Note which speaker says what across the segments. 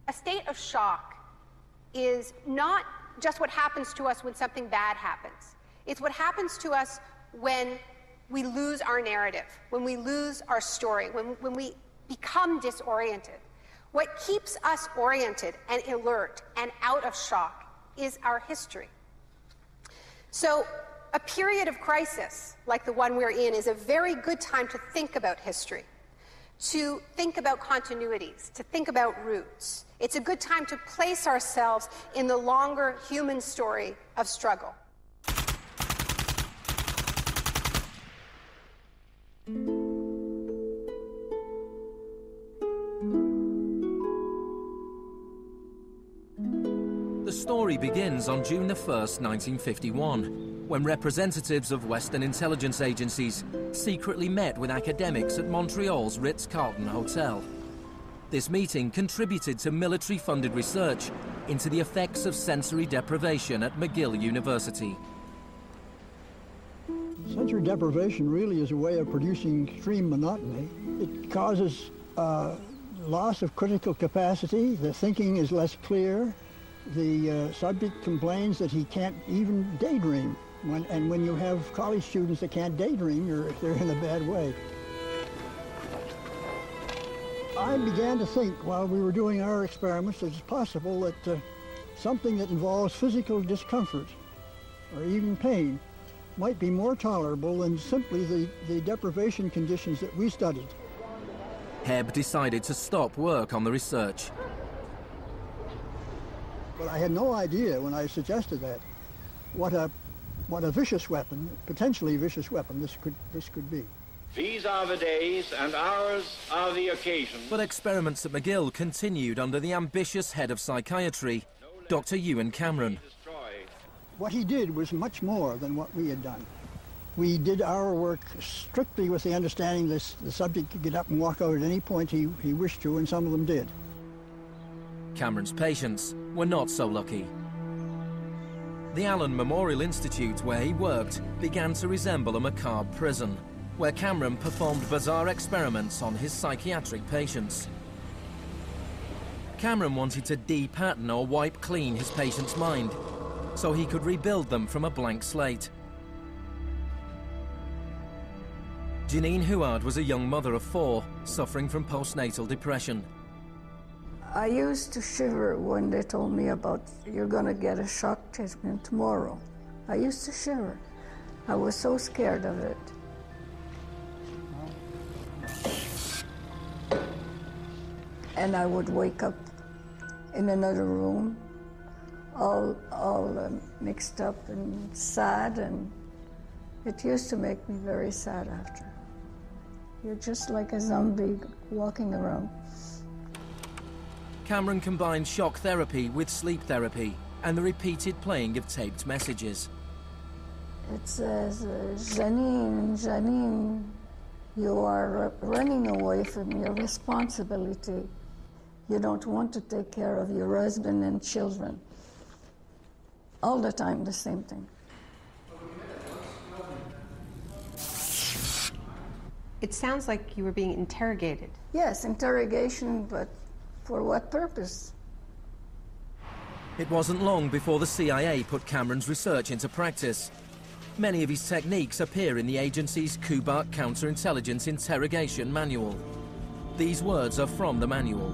Speaker 1: A state of shock is not just what happens to us when something bad happens. It's what happens to us when we lose our narrative, when we lose our story, when we become disoriented. What keeps us oriented and alert and out of shock is our history. So a period of crisis like the one we're in is a very good time to think about history, to think about continuities, to think about roots. It's a good time to place ourselves in the longer human story of struggle.
Speaker 2: The story begins on June the 1st, 1951, when representatives of Western intelligence agencies secretly met with academics at Montreal's Ritz-Carlton Hotel. This meeting contributed to military-funded research into the effects of sensory deprivation at McGill University.
Speaker 3: Sensory deprivation really is a way of producing extreme monotony. It causes loss of critical capacity. The thinking is less clear. The subject complains that he can't even daydream. When you have college students that can't daydream, they're in a bad way. I began to think while we were doing our experiments that it's possible that something that involves physical discomfort or even pain might be more tolerable than simply the deprivation conditions that we studied.
Speaker 2: Hebb decided to stop work on the research.
Speaker 3: But I had no idea when I suggested that what a vicious weapon, potentially vicious weapon, this could be.
Speaker 4: These are the days and hours are the occasions.
Speaker 2: But experiments at McGill continued under the ambitious head of psychiatry, Dr. Ewan Cameron.
Speaker 3: What he did was much more than what we had done. We did our work strictly with the understanding that the subject could get up and walk out at any point he wished to, and some of them did.
Speaker 2: Cameron's patients were not so lucky. The Allen Memorial Institute, where he worked, began to resemble a macabre prison, where Cameron performed bizarre experiments on his psychiatric patients. Cameron wanted to de-pattern or wipe clean his patient's mind, so he could rebuild them from a blank slate. Janine Huard was a young mother of 4, suffering from postnatal depression.
Speaker 5: I used to shiver when they told me about, you're going to get a shock treatment tomorrow. I used to shiver. I was so scared of it. And I would wake up in another room, all mixed up and sad, and it used to make me very sad after. You're just like a zombie walking around.
Speaker 2: Cameron combined shock therapy with sleep therapy and the repeated playing of taped messages.
Speaker 5: It says, Janine, Janine, you are running away from your responsibility. You don't want to take care of your husband and children. All the time, the same thing.
Speaker 1: It sounds like you were being interrogated.
Speaker 5: Yes, interrogation, but for what purpose?
Speaker 2: It wasn't long before the CIA put Cameron's research into practice. Many of his techniques appear in the agency's Kubark Counterintelligence Interrogation Manual. These words are from the manual.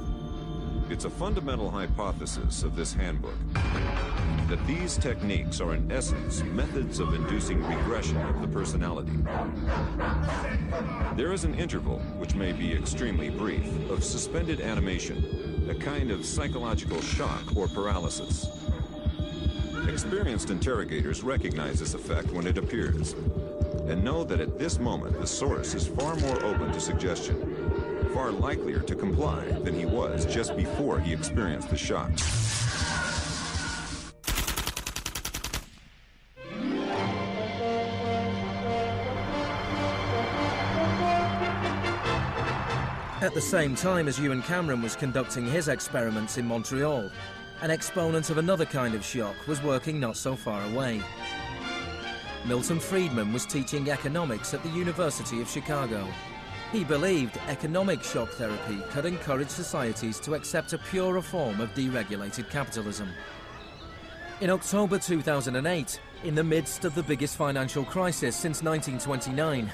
Speaker 6: It's a fundamental hypothesis of this handbook that these techniques are in essence methods of inducing regression of the personality. There is an interval, which may be extremely brief, of suspended animation, a kind of psychological shock or paralysis. Experienced interrogators recognize this effect when it appears, and know that at this moment the source is far more open to suggestion, far likelier to comply than he was just before he experienced the shock.
Speaker 2: At the same time as Ewan Cameron was conducting his experiments in Montreal, an exponent of another kind of shock was working not so far away. Milton Friedman was teaching economics at the University of Chicago. He believed economic shock therapy could encourage societies to accept a purer form of deregulated capitalism. In October 2008, in the midst of the biggest financial crisis since 1929,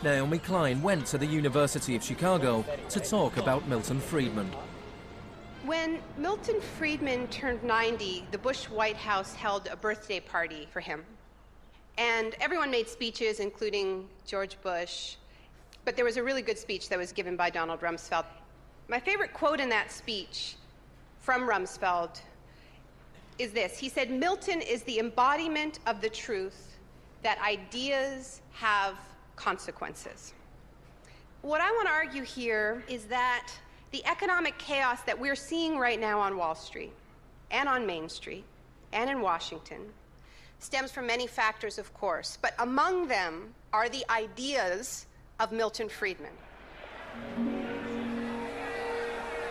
Speaker 2: Naomi Klein went to the University of Chicago to talk about Milton Friedman.
Speaker 1: When Milton Friedman turned 90, the Bush White House held a birthday party for him. And everyone made speeches, including George Bush. But there was a really good speech that was given by Donald Rumsfeld. My favorite quote in that speech from Rumsfeld is this. He said, "Milton is the embodiment of the truth that ideas have consequences." What I want to argue here is that the economic chaos that we're seeing right now on Wall Street and on Main Street and in Washington stems from many factors, of course, but among them are the ideas of Milton Friedman.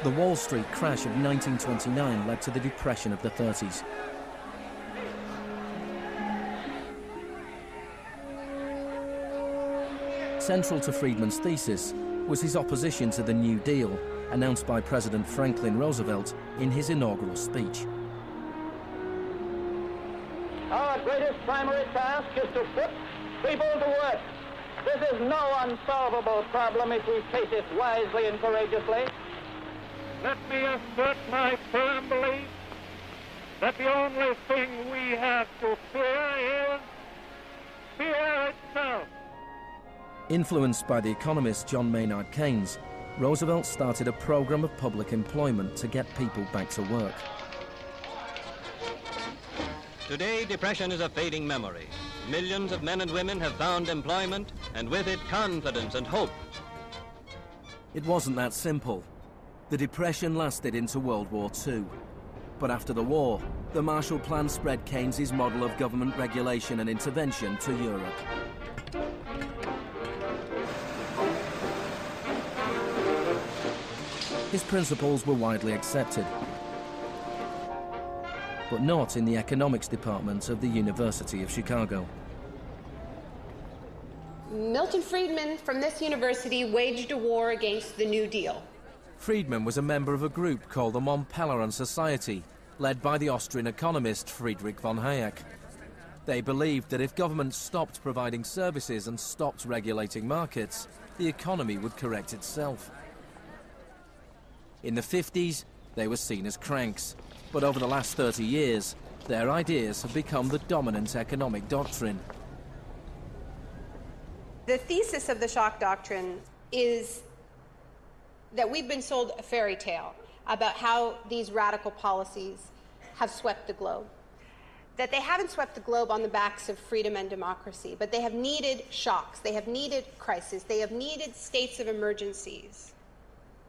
Speaker 2: The Wall Street crash of 1929 led to the Depression of the 30s. Central to Friedman's thesis was his opposition to the New Deal, announced by President Franklin Roosevelt in his inaugural speech.
Speaker 4: Our greatest primary task is to put people to work. This is no unsolvable problem if we face it wisely and courageously. Let me assert my firm belief that the only thing we have to fear is fear itself.
Speaker 2: Influenced by the economist John Maynard Keynes, Roosevelt started a program of public employment to get people back to work.
Speaker 7: Today, depression is a fading memory. Millions of men and women have found employment, and with it, confidence and hope.
Speaker 2: It wasn't that simple. The Depression lasted into World War II. But after the war, the Marshall Plan spread Keynes's model of government regulation and intervention to Europe. His principles were widely accepted, but not in the economics department of the University of Chicago.
Speaker 1: Milton Friedman from this university waged a war against the New Deal.
Speaker 2: Friedman was a member of a group called the Mont Pelerin Society, led by the Austrian economist Friedrich von Hayek. They believed that if governments stopped providing services and stopped regulating markets, the economy would correct itself. In the 50s, they were seen as cranks, but over the last 30 years, their ideas have become the dominant economic doctrine.
Speaker 1: The thesis of the shock doctrine is that we've been sold a fairy tale about how these radical policies have swept the globe. That they haven't swept the globe on the backs of freedom and democracy, but they have needed shocks, they have needed crises, they have needed states of emergencies.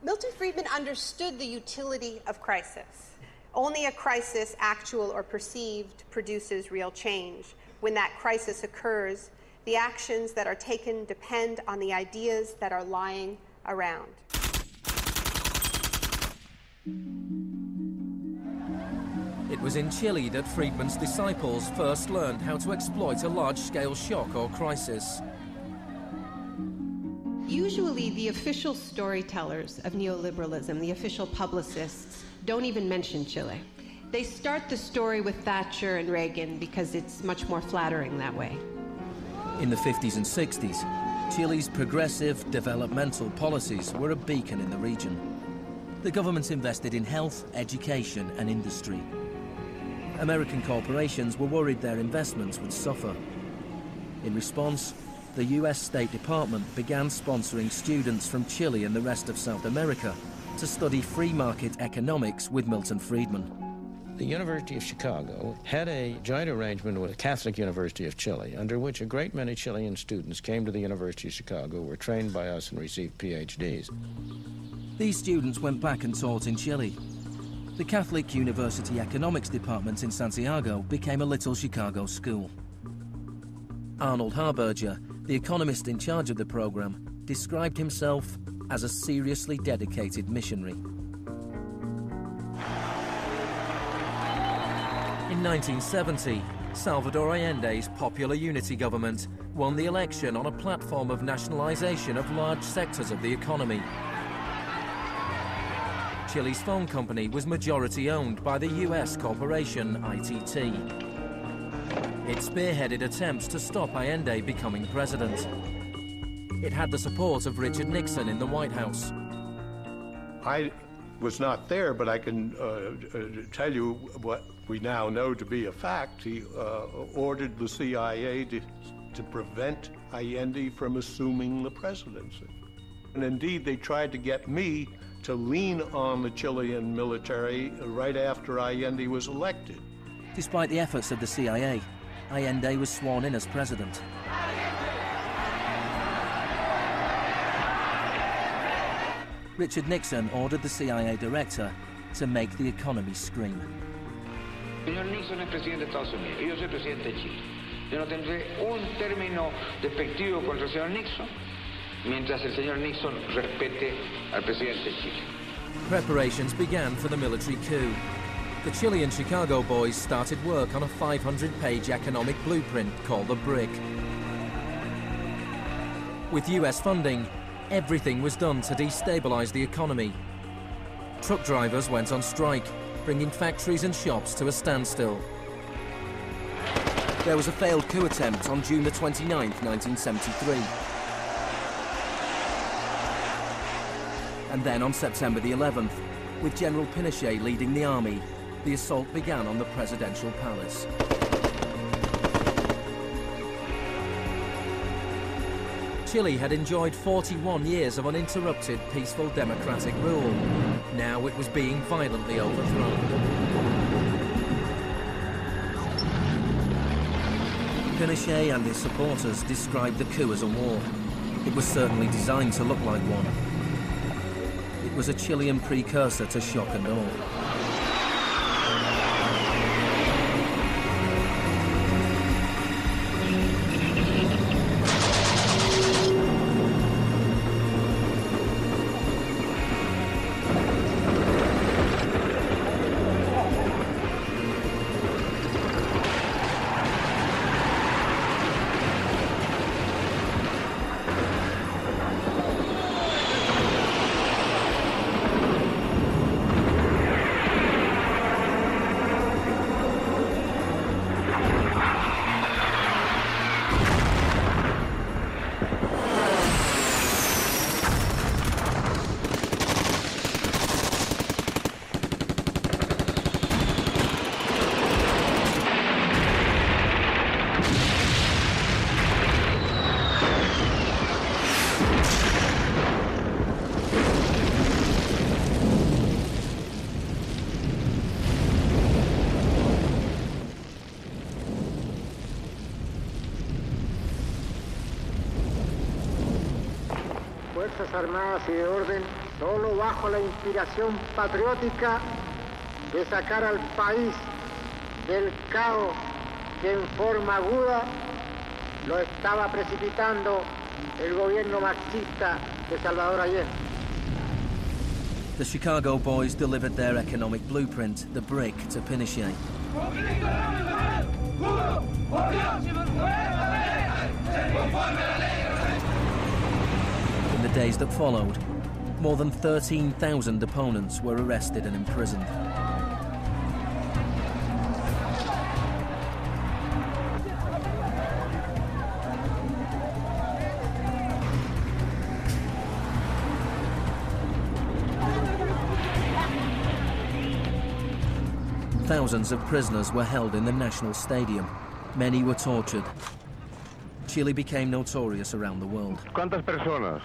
Speaker 1: Milton Friedman understood the utility of crisis. Only a crisis, actual or perceived, produces real change. When that crisis occurs, the actions that are taken depend on the ideas that are lying around.
Speaker 2: It was in Chile that Friedman's disciples first learned how to exploit a large-scale shock or crisis.
Speaker 1: Usually the official storytellers of neoliberalism, the official publicists, don't even mention Chile. They start the story with Thatcher and Reagan because it's much more flattering that way.
Speaker 2: In the 50s and 60s, Chile's progressive developmental policies were a beacon in the region. The government invested in health, education and industry. American corporations were worried their investments would suffer. In response, the US State Department began sponsoring students from Chile and the rest of South America to study free market economics with Milton Friedman.
Speaker 8: The University of Chicago had a joint arrangement with the Catholic University of Chile, under which a great many Chilean students came to the University of Chicago, were trained by us and received PhDs.
Speaker 2: These students went back and taught in Chile. The Catholic University Economics Department in Santiago became a little Chicago school. Arnold Harberger, the economist in charge of the program, described himself as a seriously dedicated missionary. In 1970, Salvador Allende's Popular Unity government won the election on a platform of nationalization of large sectors of the economy. Chile's phone company was majority owned by the US corporation ITT. It spearheaded attempts to stop Allende becoming president. It had the support of Richard Nixon in the White House.
Speaker 9: I was not there, but I can tell you what we now know to be a fact. He ordered the CIA to prevent Allende from assuming the presidency. And indeed, they tried to get me to lean on the Chilean military right after Allende was elected.
Speaker 2: Despite the efforts of the CIA, Allende was sworn in as president. Richard Nixon ordered the CIA director to make the economy scream.
Speaker 10: Señor Nixon es presidente de Estados Unidos y yo soy presidente de Chile. Yo no tendré un término despectivo contra el señor Nixon mientras el señor Nixon respete al presidente de Chile.
Speaker 2: Preparations began for the military coup. The Chilean Chicago boys started work on a 500-page economic blueprint called the BRIC. With US funding, everything was done to destabilize the economy. Truck drivers went on strike, bringing factories and shops to a standstill. There was a failed coup attempt on June the 29th, 1973. And then on September the 11th, with General Pinochet leading the army, the assault began on the presidential palace. Chile had enjoyed 41 years of uninterrupted, peaceful democratic rule. Now it was being violently overthrown. Pinochet and his supporters described the coup as a war. It was certainly designed to look like one. It was a Chilean precursor to shock and awe.
Speaker 11: Fuerzas Armadas y de Orden, solo bajo la inspiración patriótica de sacar al país del caos que en forma aguda lo estaba precipitando el gobierno marxista de Salvador Allende.
Speaker 2: The Chicago boys delivered their economic blueprint, the BRIC, to Pinochet. In the days that followed, more than 13,000 opponents were arrested and imprisoned. Thousands of prisoners were held in the National Stadium. Many were tortured. Chile became notorious around the world.
Speaker 10: ¿Cuántas personas?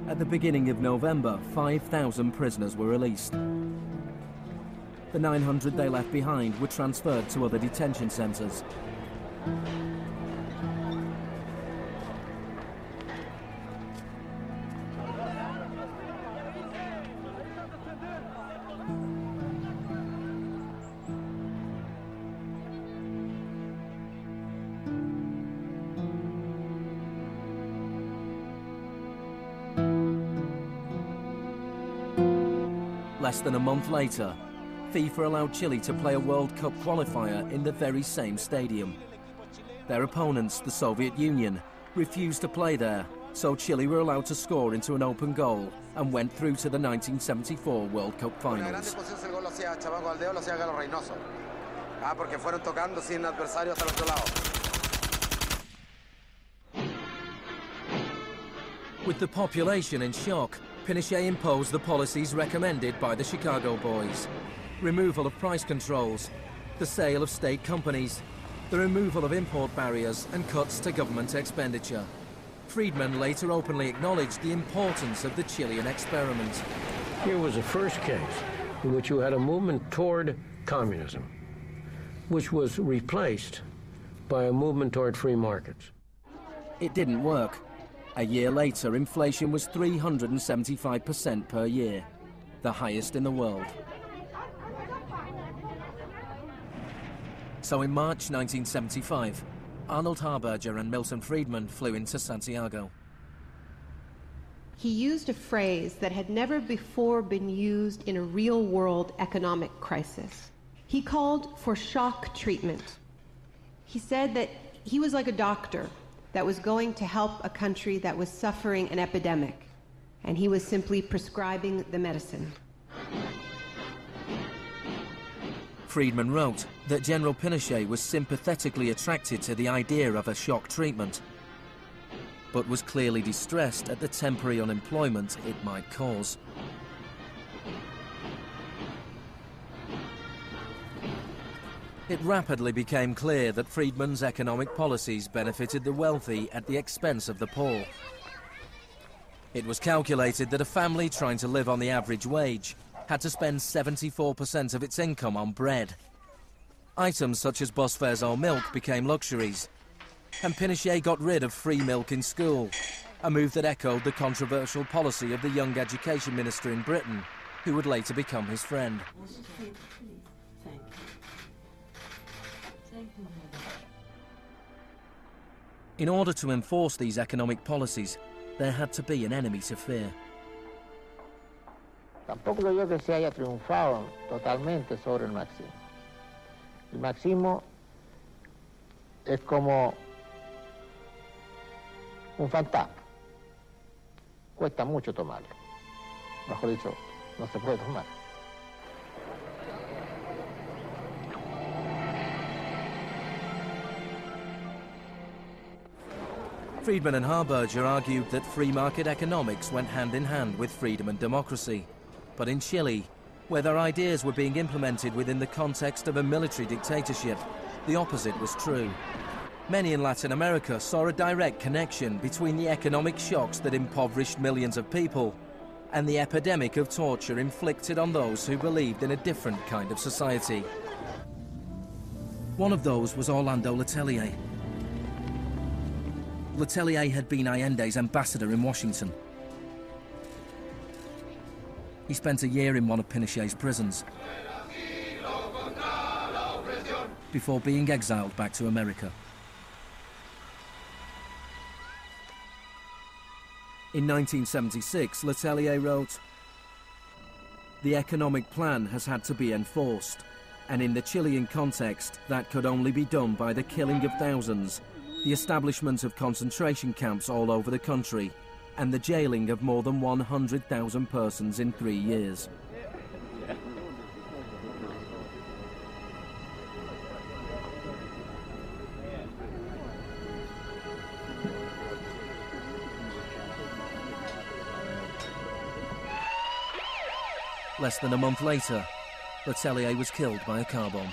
Speaker 2: At the beginning of November, 5,000 prisoners were released. The 900 they left behind were transferred to other detention centres. Less than a month later, FIFA allowed Chile to play a World Cup qualifier in the very same stadium. Their opponents, the Soviet Union, refused to play there, so Chile were allowed to score into an open goal and went through to the 1974 World Cup finals. With the population in shock, Pinochet imposed the policies recommended by the Chicago Boys. Removal of price controls, the sale of state companies, the removal of import barriers and cuts to government expenditure. Friedman later openly acknowledged the importance of the Chilean experiment.
Speaker 8: Here was the first case in which you had a movement toward communism, which was replaced by a movement toward free markets.
Speaker 2: It didn't work. A year later, inflation was 375% per year, the highest in the world. So in March 1975, Arnold Harberger and Milton Friedman flew into Santiago.
Speaker 12: He used a phrase that had never before been used in a real-world economic crisis. He called for shock treatment. He said that he was like a doctor that was going to help a country that was suffering an epidemic, and he was simply prescribing the medicine.
Speaker 2: Friedman wrote that General Pinochet was sympathetically attracted to the idea of a shock treatment, but was clearly distressed at the temporary unemployment it might cause. It rapidly became clear that Friedman's economic policies benefited the wealthy at the expense of the poor. It was calculated that a family trying to live on the average wage had to spend 74% of its income on bread. Items such as bus fares or milk became luxuries, and Pinochet got rid of free milk in school, a move that echoed the controversial policy of the young education minister in Britain, who would later become his friend. In order to enforce these economic policies, there had to be an enemy to fear.
Speaker 11: Tampoco creo yo que se haya triunfado totalmente sobre el marxismo. El marxismo es como un fantasma. Cuesta mucho tomarlo. Mejor dicho, no se puede tomar.
Speaker 2: Friedman and Harberger argued that free market economics went hand in hand with freedom and democracy. But in Chile, where their ideas were being implemented within the context of a military dictatorship, the opposite was true. Many in Latin America saw a direct connection between the economic shocks that impoverished millions of people and the epidemic of torture inflicted on those who believed in a different kind of society. One of those was Orlando Letelier. Letelier had been Allende's ambassador in Washington. He spent a year in one of Pinochet's prisons before being exiled back to America. In 1976, Letelier wrote, "The economic plan has had to be enforced, and in the Chilean context, that could only be done by the killing of thousands, the establishment of concentration camps all over the country, and the jailing of more than 100,000 persons in 3 years." Less than a month later, Letelier was killed by a car bomb.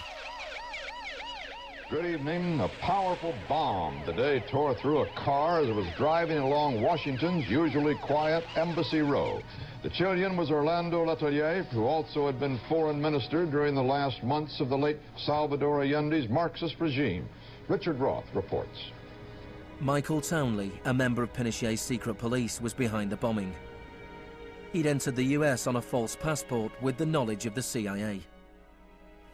Speaker 13: Good evening. A powerful bomb today tore through a car as it was driving along Washington's usually quiet Embassy Row. The Chilean was Orlando Letelier, who also had been foreign minister during the last months of the late Salvador Allende's Marxist regime. Richard Roth reports.
Speaker 2: Michael Townley, a member of Pinochet's secret police, was behind the bombing. He'd entered the US on a false passport with the knowledge of the CIA.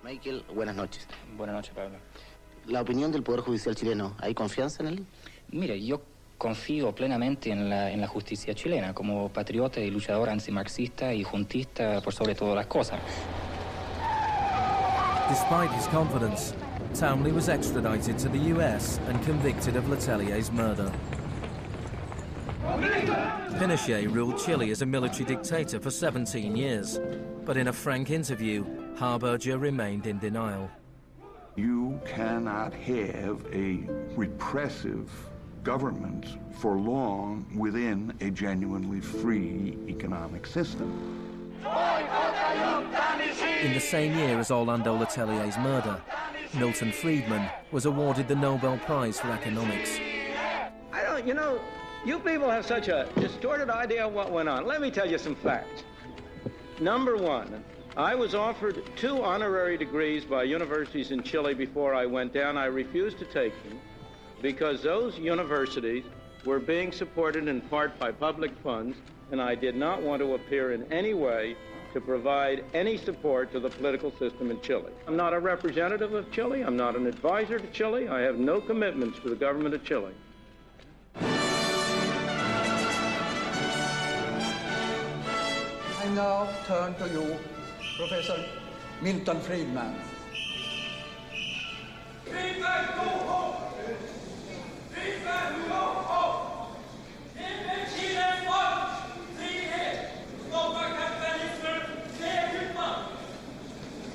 Speaker 14: Michael, buenas noches.
Speaker 15: Buenas noches, Pablo.
Speaker 14: La opinión del Poder Judicial chileno, ¿hay confianza en él?
Speaker 15: Mire, yo confío plenamente en la justicia chilena como patriota y luchador antimarxista y juntista por sobre todas las cosas.
Speaker 2: Despite his confidence, Townley was extradited to the US and convicted of Letelier's murder. Pinochet ruled Chile as a military dictator for 17 years, but in a frank interview, Harberger remained in denial.
Speaker 16: You cannot have a repressive government for long within a genuinely free economic system.
Speaker 2: In the same year as Orlando Letelier's murder, Milton Friedman was awarded the Nobel Prize for Economics.
Speaker 17: You people have such a distorted idea of what went on. Let me tell you some facts. Number one, I was offered 2 honorary degrees by universities in Chile before I went down. I refused to take them because those universities were being supported in part by public funds, and I did not want to appear in any way to provide any support to the political system in Chile. I'm not a representative of Chile. I'm not an advisor to Chile. I have no commitments to the government of Chile.
Speaker 18: I now turn to you, Professor Milton Friedman.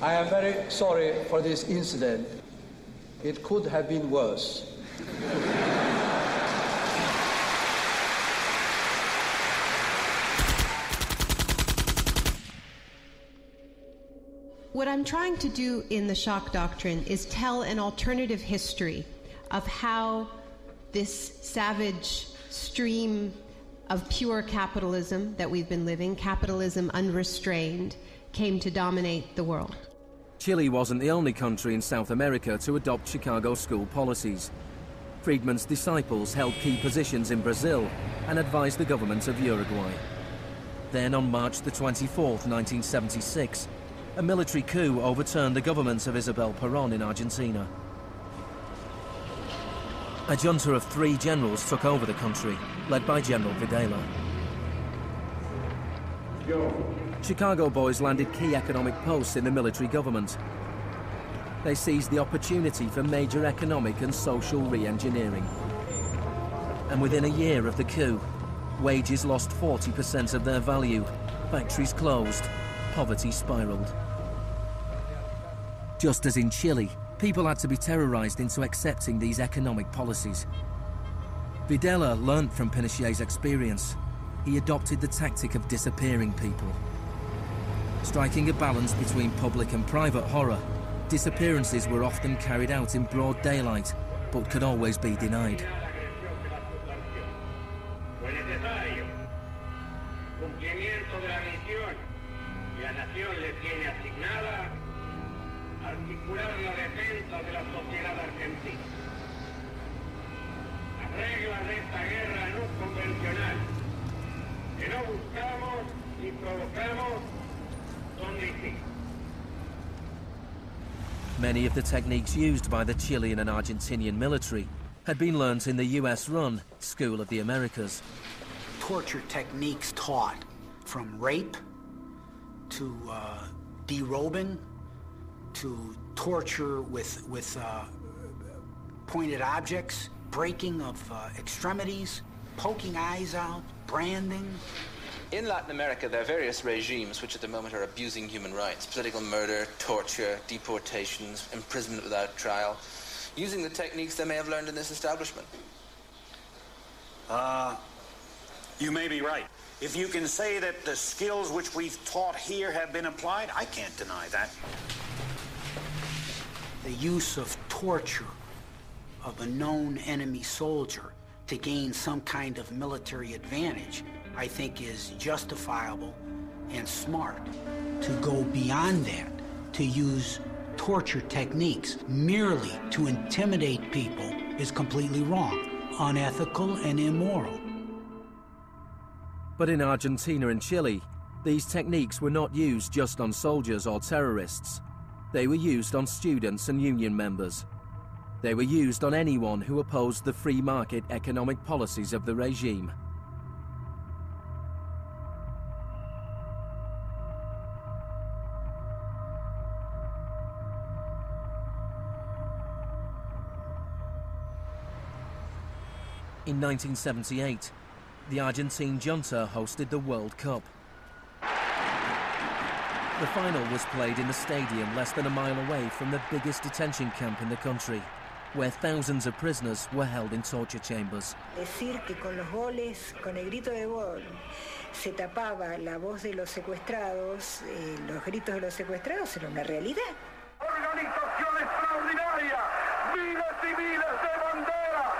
Speaker 18: I am very sorry for this incident. It could have been worse.
Speaker 12: What I'm trying to do in the shock doctrine is tell an alternative history of how this savage stream of pure capitalism that we've been living, capitalism unrestrained, came to dominate the world.
Speaker 2: Chile wasn't the only country in South America to adopt Chicago school policies. Friedman's disciples held key positions in Brazil and advised the government of Uruguay. Then on March the 24th, 1976, a military coup overturned the government of Isabel Perón in Argentina. A junta of 3 generals took over the country, led by General Videla. Chicago boys landed key economic posts in the military government. They seized the opportunity for major economic and social re-engineering. And within a year of the coup, wages lost 40% of their value, factories closed, poverty spiraled. Just as in Chile, people had to be terrorized into accepting these economic policies. Videla learned from Pinochet's experience. He adopted the tactic of disappearing people. Striking a balance between public and private horror, disappearances were often carried out in broad daylight, but could always be denied. Many of the techniques used by the Chilean and Argentinian military had been learnt in the US-run School of the Americas.
Speaker 19: Torture techniques taught, from rape to derobing to torture with pointed objects, breaking of extremities, poking eyes out, branding.
Speaker 20: In Latin America, there are various regimes which at the moment are abusing human rights. Political murder, torture, deportations, imprisonment without trial, using the techniques they may have learned in this establishment.
Speaker 21: You may be right. If you can say that the skills which we've taught here have been applied, I can't deny that.
Speaker 19: The use of torture of a known enemy soldier to gain some kind of military advantage, I think is justifiable and smart. To go beyond that, to use torture techniques merely to intimidate people is completely wrong, unethical and immoral.
Speaker 2: But in Argentina and Chile, these techniques were not used just on soldiers or terrorists. They were used on students and union members. They were used on anyone who opposed the free market economic policies of the regime. In 1978, the Argentine junta hosted the World Cup. The final was played in the stadium less than a mile away from the biggest detention camp in the country, where thousands of prisoners were held in torture chambers.
Speaker 3: Decir que con los goles, con el grito de gol, se tapaba la voz de los secuestrados, los gritos de los secuestrados era una realidad.
Speaker 4: Organización extraordinaria, miles y miles de banderas,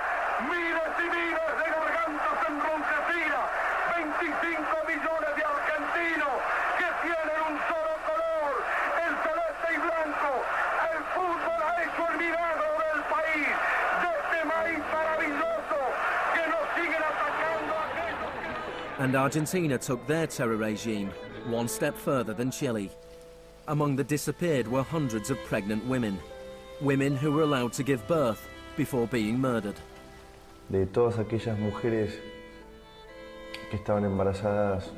Speaker 4: miles y miles de gargantas enronquecidas, 25 millones de argentinos que tienen un solo color, el celeste y blanco. El fútbol ha hecho el milagro del país, de este maíz maravilloso que nos siguen atacando aquellos que...
Speaker 2: And Argentina took their terror regime one step further than Chile. Among the disappeared were hundreds of pregnant women, women who were allowed to give birth before being murdered.
Speaker 22: De todas aquellas mujeres que estaban embarazadas,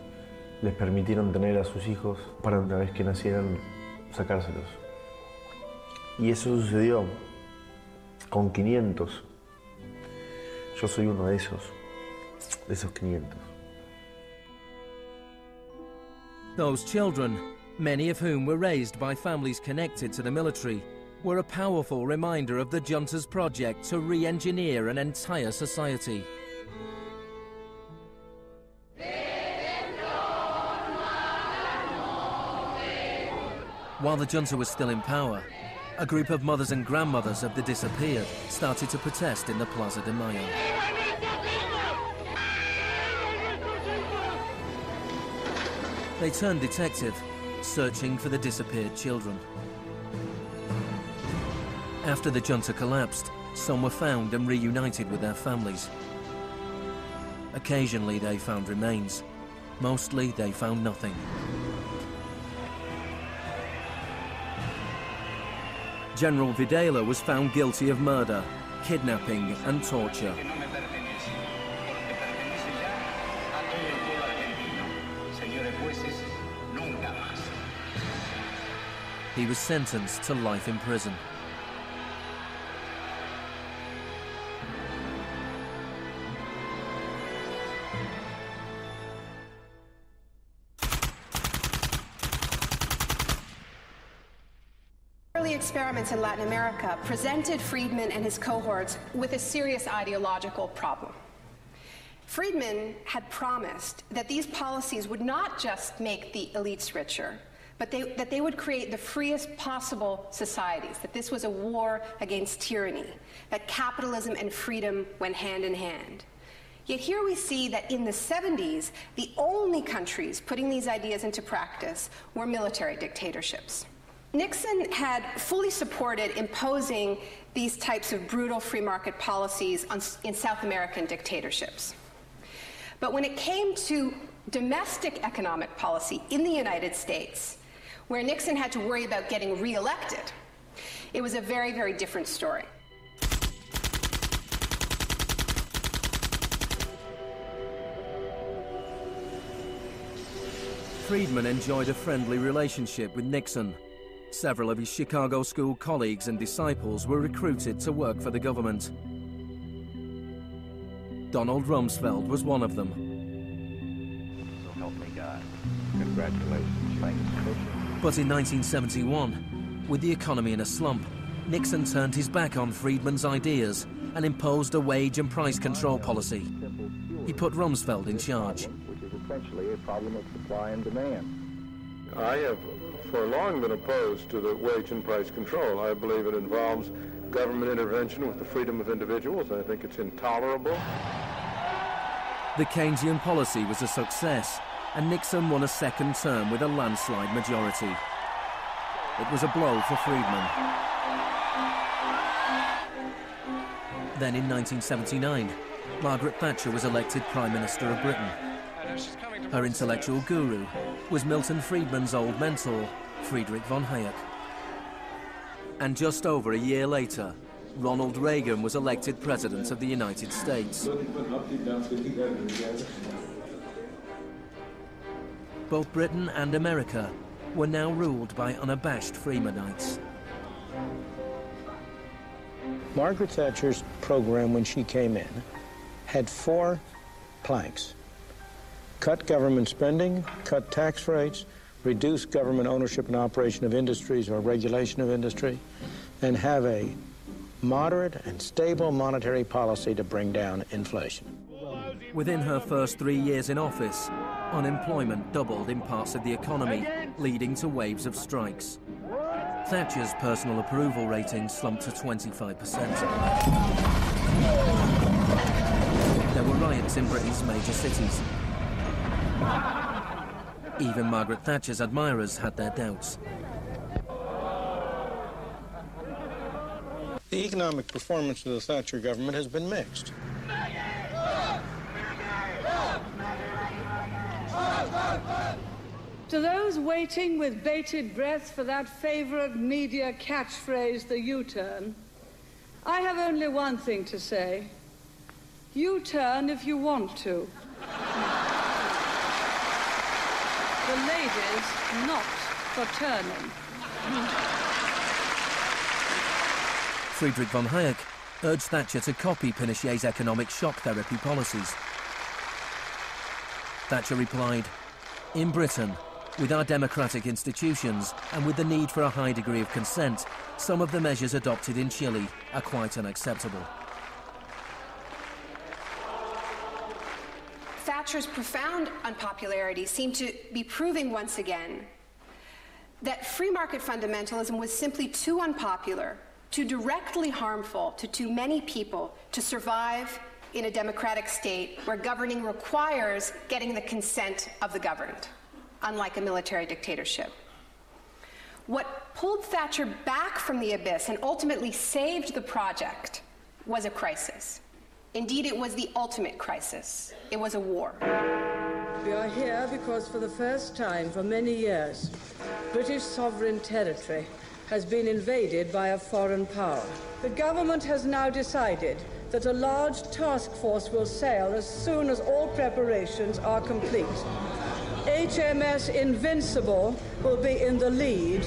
Speaker 22: les permitieron tener a sus hijos para una vez que nacieran sacárselos. Y eso sucedió con 500. Yo soy uno de esos 500.
Speaker 2: Those children, many of whom were raised by families connected to the military, were a powerful reminder of the junta's project to re-engineer an entire society. While the junta was still in power, a group of mothers and grandmothers of the disappeared started to protest in the Plaza de Mayo. They turned detective, searching for the disappeared children. After the junta collapsed, some were found and reunited with their families. Occasionally they found remains. Mostly they found nothing. General Videla was found guilty of murder, kidnapping and torture. He was sentenced to life in prison.
Speaker 1: Early experiments in Latin America presented Friedman and his cohorts with a serious ideological problem. Friedman had promised that these policies would not just make the elites richer, but that they would create the freest possible societies, that this was a war against tyranny, that capitalism and freedom went hand in hand. Yet here we see that in the 70s, the only countries putting these ideas into practice were military dictatorships. Nixon had fully supported imposing these types of brutal free market policies in South American dictatorships. But when it came to domestic economic policy in the United States, where Nixon had to worry about getting reelected, it was a very, very different story.
Speaker 2: Friedman enjoyed a friendly relationship with Nixon. Several of his Chicago school colleagues and disciples were recruited to work for the government. Donald Rumsfeld was one of them.
Speaker 22: So help me God. Congratulations. Thank you.
Speaker 2: But in 1971, with the economy in a slump, Nixon turned his back on Friedman's ideas and imposed a wage and price control policy. He put Rumsfeld in charge.
Speaker 22: Which is essentially a problem of supply and demand.
Speaker 23: I have for long been opposed to the wage and price control. I believe it involves government intervention with the freedom of individuals. I think it's intolerable.
Speaker 2: The Keynesian policy was a success, and Nixon won a second term with a landslide majority. It was a blow for Friedman. Then in 1979, Margaret Thatcher was elected Prime Minister of Britain. Her intellectual guru was Milton Friedman's old mentor, Friedrich von Hayek. And just over a year later, Ronald Reagan was elected President of the United States. Both Britain and America were now ruled by unabashed Freemanites.
Speaker 17: Margaret Thatcher's program when she came in had 4 planks. Cut government spending, cut tax rates, reduce government ownership and operation of industries or regulation of industry, and have a moderate and stable monetary policy to bring down inflation.
Speaker 2: Within her first 3 years in office, unemployment doubled in parts of the economy, leading to waves of strikes. Thatcher's personal approval rating slumped to 25%. There were riots in Britain's major cities. Even Margaret Thatcher's admirers had their doubts.
Speaker 17: The economic performance of the Thatcher government has been mixed.
Speaker 5: To those waiting with bated breath for that favorite media catchphrase, the U-turn, I have only one thing to say. U-turn if you want to. The ladies not for turning.
Speaker 2: Friedrich von Hayek urged Thatcher to copy Pinochet's economic shock therapy policies. Thatcher replied, "In Britain, with our democratic institutions and with the need for a high degree of consent, some of the measures adopted in Chile are quite unacceptable."
Speaker 1: Thatcher's profound unpopularity seemed to be proving once again that free market fundamentalism was simply too unpopular, too directly harmful to too many people to survive in a democratic state where governing requires getting the consent of the governed, unlike a military dictatorship. What pulled Thatcher back from the abyss and ultimately saved the project was a crisis. Indeed, it was the ultimate crisis. It was a war.
Speaker 5: We are here because for the first time for many years, British sovereign territory has been invaded by a foreign power. The government has now decided that a large task force will sail as soon as all preparations are complete. HMS Invincible will be in the lead.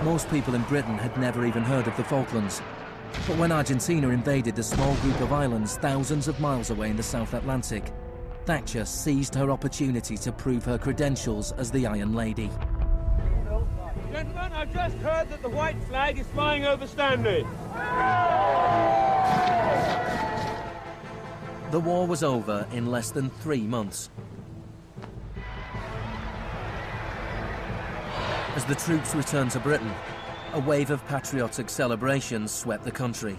Speaker 2: Most people in Britain had never even heard of the Falklands. But when Argentina invaded the small group of islands thousands of miles away in the South Atlantic, Thatcher seized her opportunity to prove her credentials as the Iron Lady.
Speaker 6: Gentlemen, I've just heard that the white flag is flying over Stanley.
Speaker 2: The war was over in less than 3 months. As the troops returned to Britain, a wave of patriotic celebrations swept the country.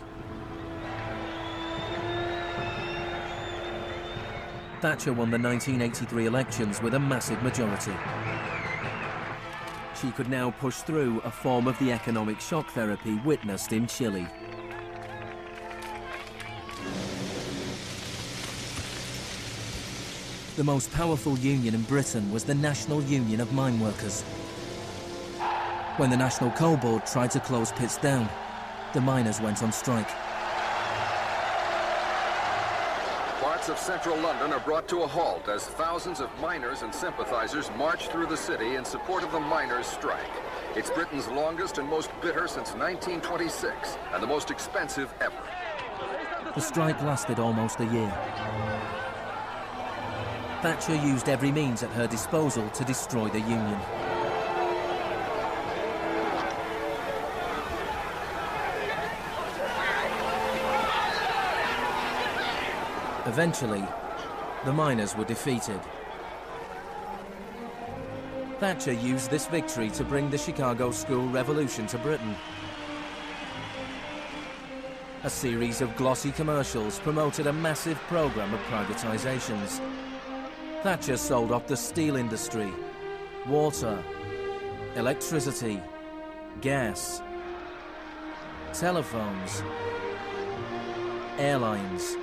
Speaker 2: Thatcher won the 1983 elections with a massive majority. She could now push through a form of the economic shock therapy witnessed in Chile. The most powerful union in Britain was the National Union of Mine Workers. When the National Coal Board tried to close pits down, the miners went on strike.
Speaker 7: Parts of central London are brought to a halt as thousands of miners and sympathizers march through the city in support of the miners' strike. It's Britain's longest and most bitter since 1926, and the most expensive ever.
Speaker 2: The strike lasted almost a year. Thatcher used every means at her disposal to destroy the union. Eventually, the miners were defeated. Thatcher used this victory to bring the Chicago School Revolution to Britain. A series of glossy commercials promoted a massive program of privatizations. Thatcher sold off the steel industry, water, electricity, gas, telephones, airlines,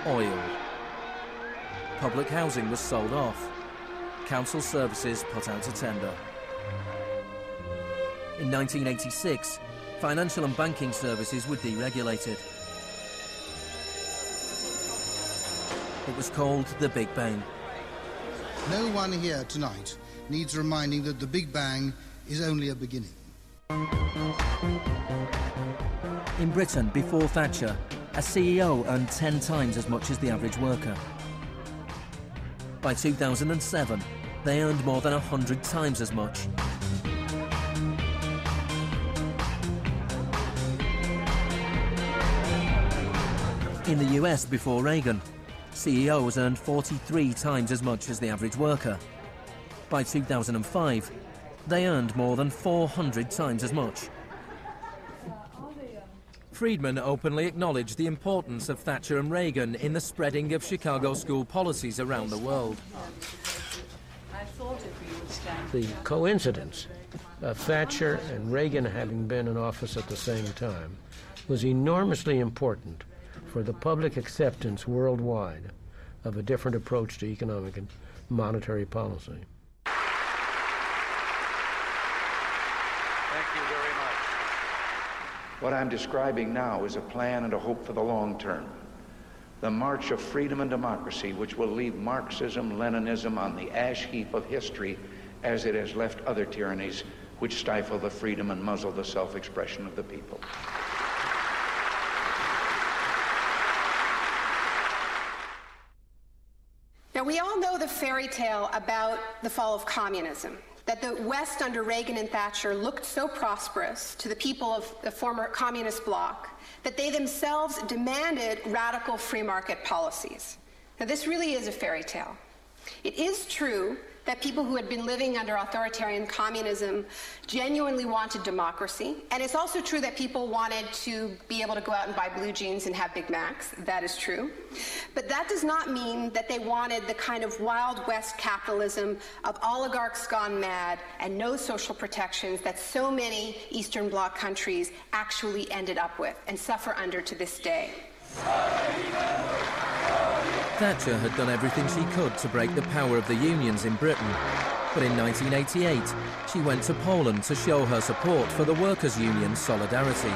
Speaker 2: oil. Public housing was sold off. Council services put out to tender. In 1986, financial and banking services were deregulated. It was called the Big Bang.
Speaker 8: No one here tonight needs reminding that the Big Bang is only a beginning.
Speaker 2: In Britain, before Thatcher, a CEO earned 10 times as much as the average worker. By 2007, they earned more than 100 times as much. In the US, before Reagan, CEOs earned 43 times as much as the average worker. By 2005, they earned more than 400 times as much. Friedman openly acknowledged the importance of Thatcher and Reagan in the spreading of Chicago school policies around the world.
Speaker 9: The coincidence of Thatcher and Reagan having been in office at the same time was enormously important for the public acceptance worldwide of a different approach to economic and monetary policy.
Speaker 10: Thank you very much. What I'm describing now is a plan and a hope for the long term. The march of freedom and democracy, which will leave Marxism, Leninism on the ash heap of history as it has left other tyrannies which stifle the freedom and muzzle the self-expression of the people.
Speaker 1: Now, we all know the fairy tale about the fall of communism, that the West under Reagan and Thatcher looked so prosperous to the people of the former communist bloc that they themselves demanded radical free market policies. Now, this really is a fairy tale. It is true that people who had been living under authoritarian communism genuinely wanted democracy. And it's also true that people wanted to be able to go out and buy blue jeans and have Big Macs. That is true. But that does not mean that they wanted the kind of Wild West capitalism of oligarchs gone mad and no social protections that so many Eastern Bloc countries actually ended up with and suffer under to this day.
Speaker 2: Thatcher had done everything she could to break the power of the unions in Britain. But in 1988, she went to Poland to show her support for the workers' union Solidarity.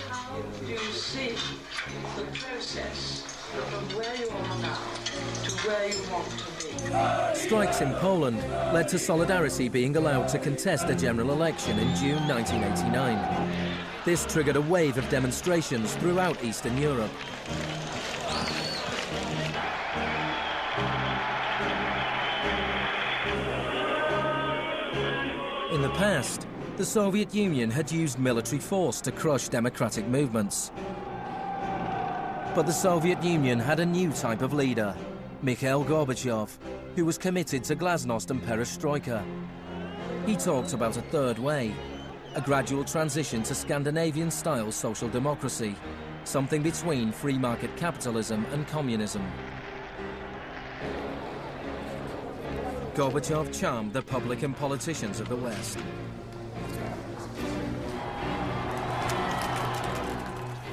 Speaker 5: How do you see the process from where you are now to where you want to be?
Speaker 2: Strikes in Poland led to Solidarity being allowed to contest a general election in June 1989. This triggered a wave of demonstrations throughout Eastern Europe. In the past, the Soviet Union had used military force to crush democratic movements. But the Soviet Union had a new type of leader, Mikhail Gorbachev, who was committed to glasnost and perestroika. He talked about a third way, a gradual transition to Scandinavian-style social democracy, something between free market capitalism and communism. Gorbachev charmed the public and politicians of the West.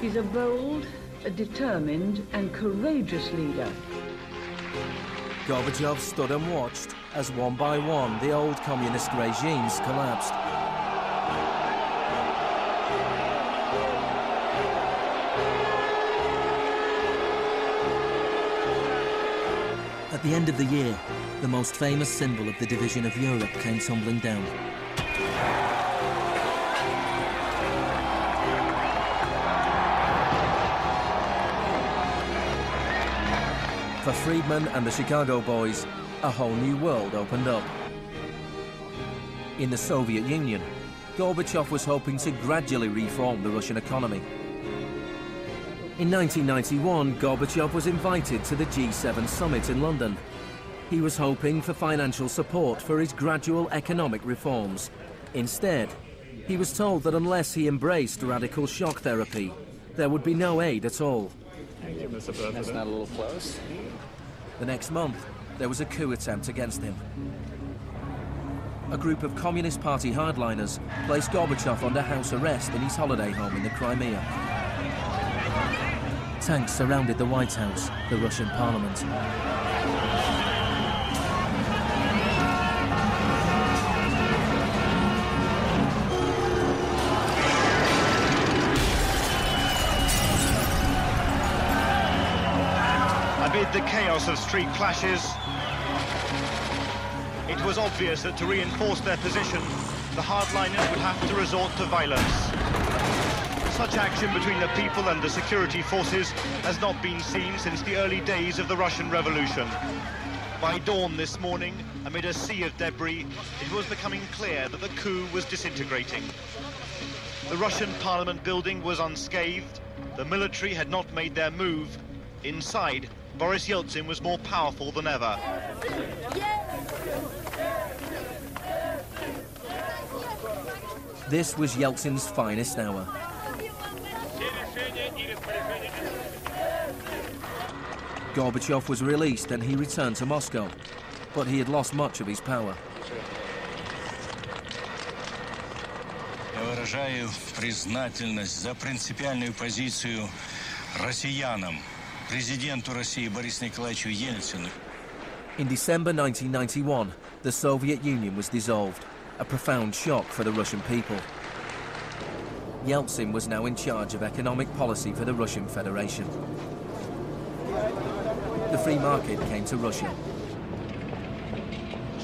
Speaker 5: He's a bold, a determined and courageous leader.
Speaker 2: Gorbachev stood and watched as one by one the old communist regimes collapsed. At the end of the year, the most famous symbol of the division of Europe came tumbling down. For Friedman and the Chicago boys, a whole new world opened up. In the Soviet Union, Gorbachev was hoping to gradually reform the Russian economy. In 1991, Gorbachev was invited to the G7 summit in London. He was hoping for financial support for his gradual economic reforms. Instead, he was told that unless he embraced radical shock therapy, there would be no aid at all.
Speaker 24: Thank you, Mr. President. That's not a little close.
Speaker 2: The next month, there was a coup attempt against him. A group of Communist Party hardliners placed Gorbachev under house arrest in his holiday home in the Crimea. Tanks surrounded the White House, the Russian parliament.
Speaker 11: Amid the chaos of street clashes, it was obvious that to reinforce their position, the hardliners would have to resort to violence. Such action between the people and the security forces has not been seen since the early days of the Russian Revolution. By dawn this morning, amid a sea of debris, it was becoming clear that the coup was disintegrating. The Russian parliament building was unscathed, the military had not made their move. Inside, Boris Yeltsin was more powerful than ever.
Speaker 2: This was Yeltsin's finest hour. Gorbachev was released and he returned to Moscow, but he had lost much of his power.
Speaker 13: Я выражаю признательность за принципиальную позицию россиянам, президенту России Борису Николаевичу Ельцину.
Speaker 2: In December 1991, the Soviet Union was dissolved, a profound shock for the Russian people. Yeltsin was now in charge of economic policy for the Russian Federation. The free market came to Russia.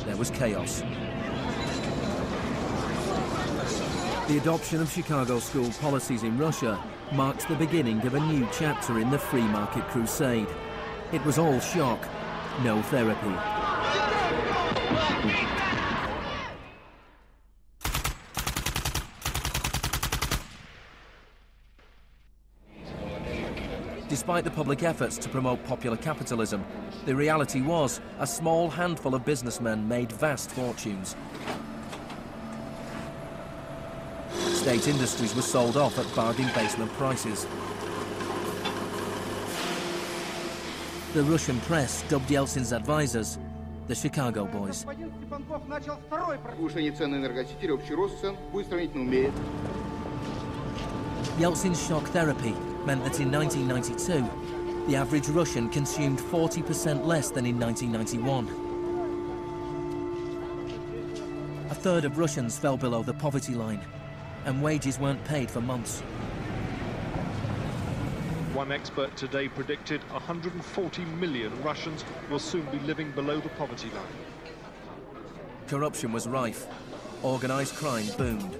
Speaker 2: There was chaos. The adoption of Chicago school policies in Russia marked the beginning of a new chapter in the free market crusade. It was all shock, no therapy. Despite the public efforts to promote popular capitalism, the reality was a small handful of businessmen made vast fortunes. State industries were sold off at bargain basement prices. The Russian press dubbed Yeltsin's advisors the Chicago Boys. Yeltsin's shock therapy meant that in 1992, the average Russian consumed 40% less than in 1991. A third of Russians fell below the poverty line, and wages weren't paid for months.
Speaker 14: One expert today predicted 140 million Russians will soon be living below the poverty line.
Speaker 2: Corruption was rife. Organised crime boomed.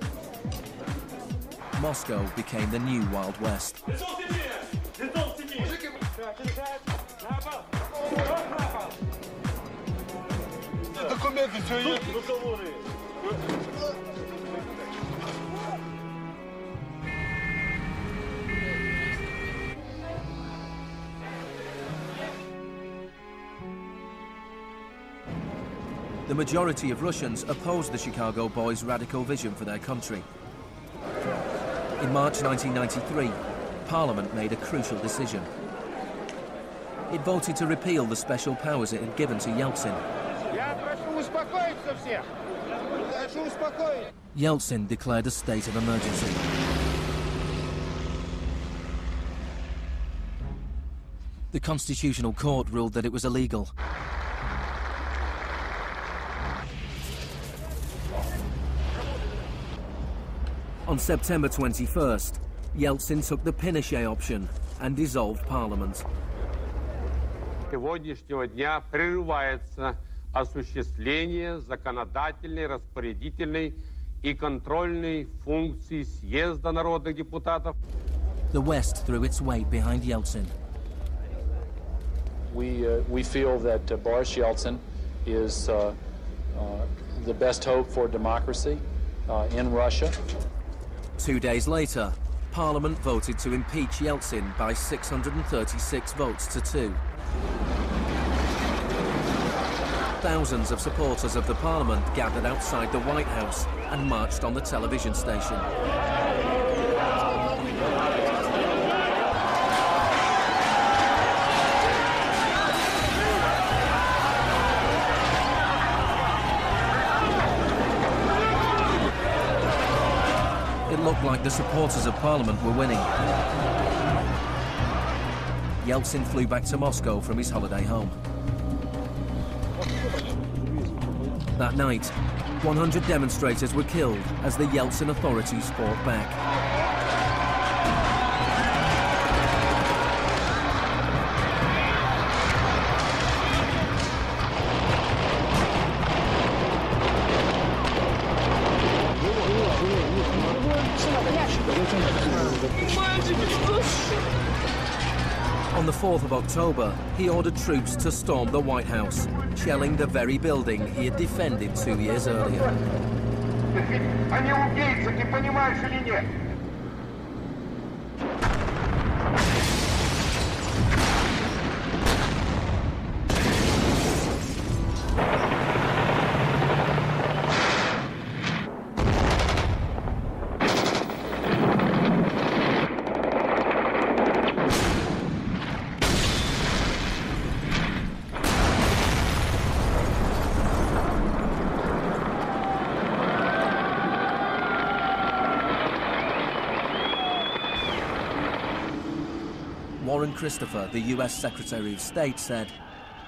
Speaker 2: Moscow became the new Wild West. The majority of Russians opposed the Chicago Boys' radical vision for their country. In March 1993, Parliament made a crucial decision. It voted to repeal the special powers it had given to Yeltsin. Yeltsin declared a state of emergency. The Constitutional Court ruled that it was illegal. On September 21st, Yeltsin took the Pinochet option and dissolved Parliament.
Speaker 15: Сегодняшнего дня прерывается осуществление законодательной, распорядительной и контрольной функций съезда народных депутатов.
Speaker 2: The West threw its weight behind Yeltsin.
Speaker 25: We feel that Boris Yeltsin is the best hope for democracy in Russia.
Speaker 2: 2 days later, Parliament voted to impeach Yeltsin by 636 votes to 2. Thousands of supporters of the Parliament gathered outside the White House and marched on the television station. It looked like the supporters of Parliament were winning. Yeltsin flew back to Moscow from his holiday home. That night, 100 demonstrators were killed as the Yeltsin authorities fought back. On the 4th of October, he ordered troops to storm the White House, shelling the very building he had defended 2 years earlier. Warren Christopher, the US Secretary of State, said,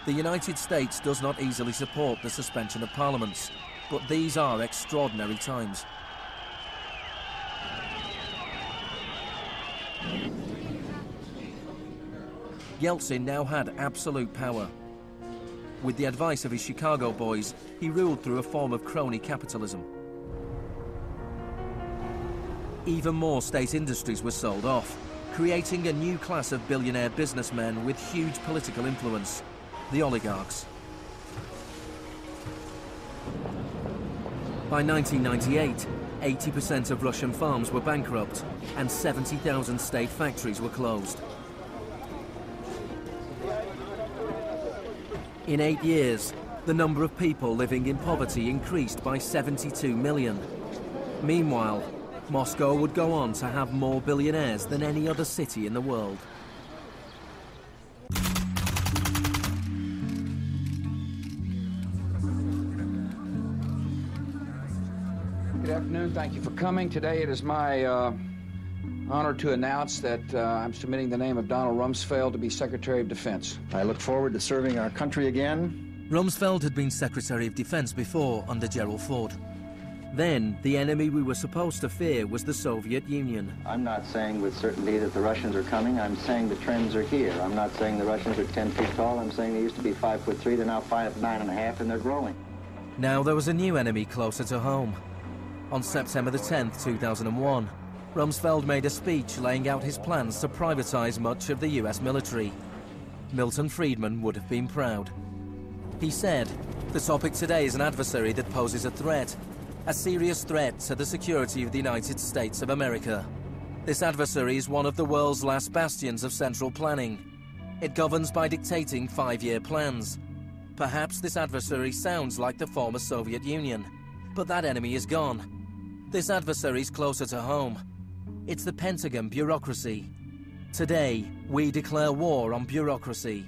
Speaker 2: "The United States does not easily support the suspension of parliaments, but these are extraordinary times." Yeltsin now had absolute power. With the advice of his Chicago boys, he ruled through a form of crony capitalism. Even more state industries were sold off, creating a new class of billionaire businessmen with huge political influence, the oligarchs. By 1998, 80% of Russian farms were bankrupt and 70,000 state factories were closed. In 8 years, the number of people living in poverty increased by 72 million. Meanwhile, Moscow would go on to have more billionaires than any other city in the world.
Speaker 12: Good afternoon. Thank you for coming. Today it is my honor to announce that I'm submitting the name of Donald Rumsfeld to be Secretary of Defense.
Speaker 16: I look forward to serving our country again.
Speaker 2: Rumsfeld had been Secretary of Defense before under Gerald Ford. Then, the enemy we were supposed to fear was the Soviet Union.
Speaker 16: I'm not saying with certainty that the Russians are coming. I'm saying the trends are here. I'm not saying the Russians are 10 feet tall. I'm saying they used to be 5'3". They're now 9.5, and they're growing.
Speaker 2: Now there was a new enemy closer to home. On September the 10th, 2001, Rumsfeld made a speech laying out his plans to privatize much of the US military. Milton Friedman would have been proud. He said, "The topic today is an adversary that poses a serious threat to the security of the United States of America. This adversary is one of the world's last bastions of central planning. It governs by dictating 5-year plans. Perhaps this adversary sounds like the former Soviet Union, but that enemy is gone. This adversary is closer to home. It's the Pentagon bureaucracy. Today, we declare war on bureaucracy."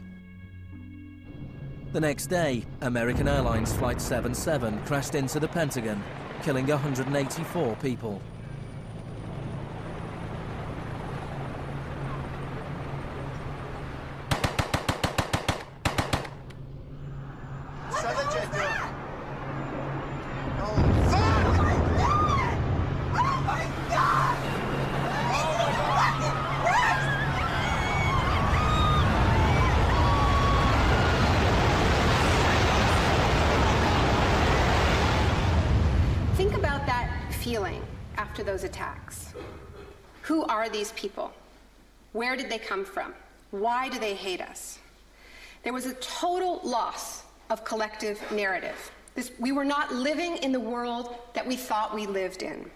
Speaker 2: The next day, American Airlines Flight 77 crashed into the Pentagon, killing 184 people.
Speaker 1: Think about that feeling after those attacks. Who are these people? Where did they come from? Why do they hate us? There was a total loss of collective narrative. We were not living in the world that we thought we lived in.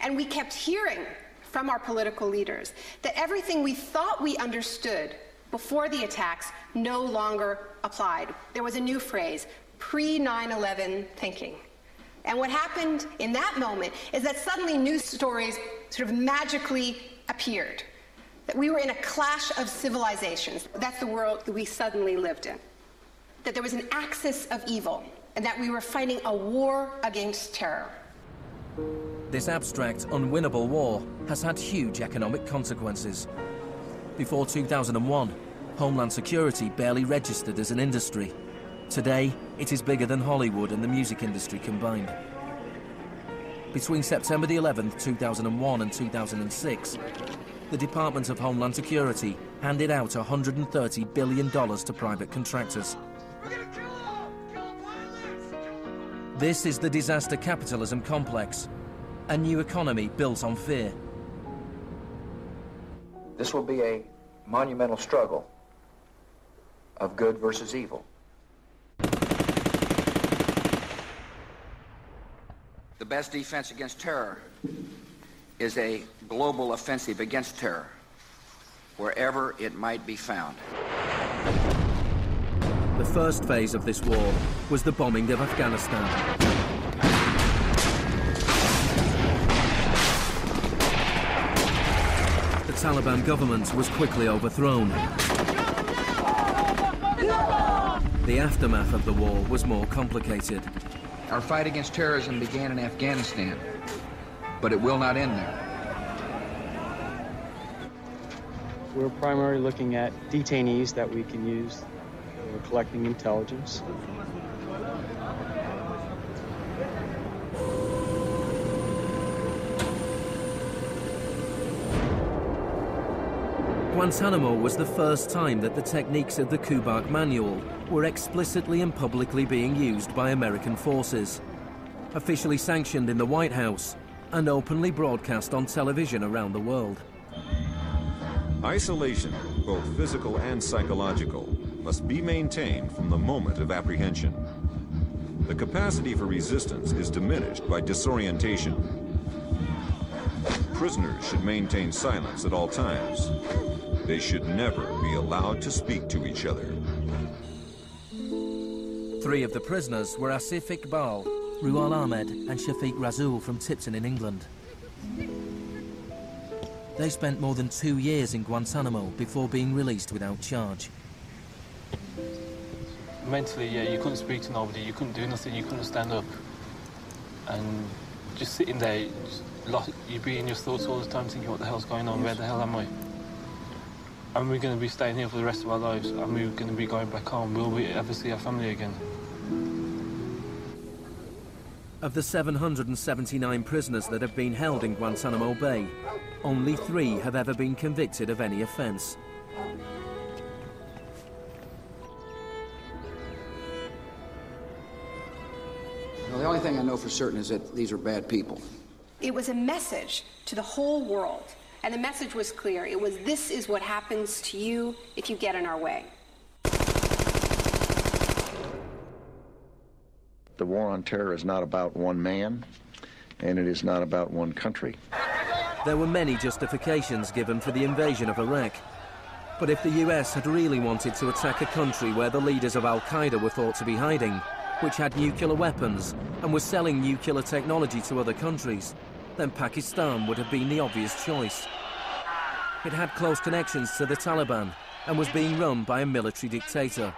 Speaker 1: And we kept hearing from our political leaders that everything we thought we understood before the attacks no longer applied. There was a new phrase, pre-9/11 thinking. And what happened in that moment is that suddenly news stories sort of magically appeared. That we were in a clash of civilizations. That's the world that we suddenly lived in. That there was an axis of evil, and that we were fighting a war against terror.
Speaker 2: This abstract, unwinnable war has had huge economic consequences. Before 2001, Homeland Security barely registered as an industry. Today, it is bigger than Hollywood and the music industry combined. Between September the 11th, 2001 and 2006, the Department of Homeland Security handed out $130 billion to private contractors. This is the disaster capitalism complex, a new economy built on fear.
Speaker 10: This will be a monumental struggle of good versus evil.
Speaker 3: The best defense against terror is a global offensive against terror, wherever it might be found.
Speaker 2: The first phase of this war was the bombing of Afghanistan. The Taliban government was quickly overthrown. The aftermath of the war was more complicated.
Speaker 3: Our fight against terrorism began in Afghanistan, but it will not end there.
Speaker 25: We're primarily looking at detainees that we can use. We're collecting intelligence.
Speaker 2: Guantanamo was the first time that the techniques of the Kubark Manual were explicitly and publicly being used by American forces, officially sanctioned in the White House and openly broadcast on television around the world.
Speaker 18: Isolation, both physical and psychological, must be maintained from the moment of apprehension. The capacity for resistance is diminished by disorientation. Prisoners should maintain silence at all times. They should never be allowed to speak to each other.
Speaker 2: 3 of the prisoners were Asif Iqbal, Ruhal Ahmed and Shafiq Rasool from Tipton in England. They spent more than 2 years in Guantanamo before being released without charge.
Speaker 25: Mentally, yeah, you couldn't speak to nobody, you couldn't do nothing, you couldn't stand up. And just sitting there, you'd be in your thoughts all the time thinking, what the hell's going on, where the hell am I? Are we going to be staying here for the rest of our lives? Are we going to be going back home? Will we ever see our family again?
Speaker 2: Of the 779 prisoners that have been held in Guantanamo Bay, only 3 have ever been convicted of any offence.
Speaker 12: Well, the only thing I know for certain is that these are bad people.
Speaker 1: It was a message to the whole world, and the message was clear. It was, this is what happens to you if you get in our way.
Speaker 10: The war on terror is not about one man, and it is not about one country.
Speaker 2: There were many justifications given for the invasion of Iraq. But if the US had really wanted to attack a country where the leaders of Al-Qaeda were thought to be hiding, which had nuclear weapons and was selling nuclear technology to other countries, then Pakistan would have been the obvious choice. It had close connections to the Taliban and was being run by a military dictator.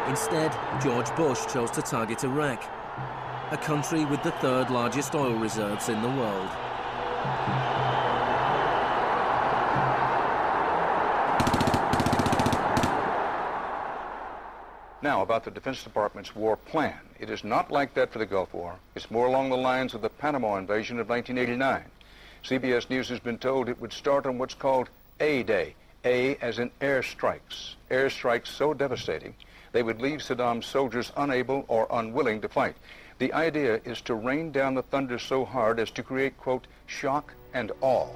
Speaker 2: Instead, George Bush chose to target Iraq, a country with the 3rd largest oil reserves in the world.
Speaker 19: Now, about the Defense Department's war plan. It is not like that for the Gulf War. It's more along the lines of the Panama invasion of 1989. CBS News has been told it would start on what's called A-Day. A as in airstrikes. Airstrikes so devastating, they would leave Saddam's soldiers unable or unwilling to fight. The idea is to rain down the thunder so hard as to create, quote, shock and awe.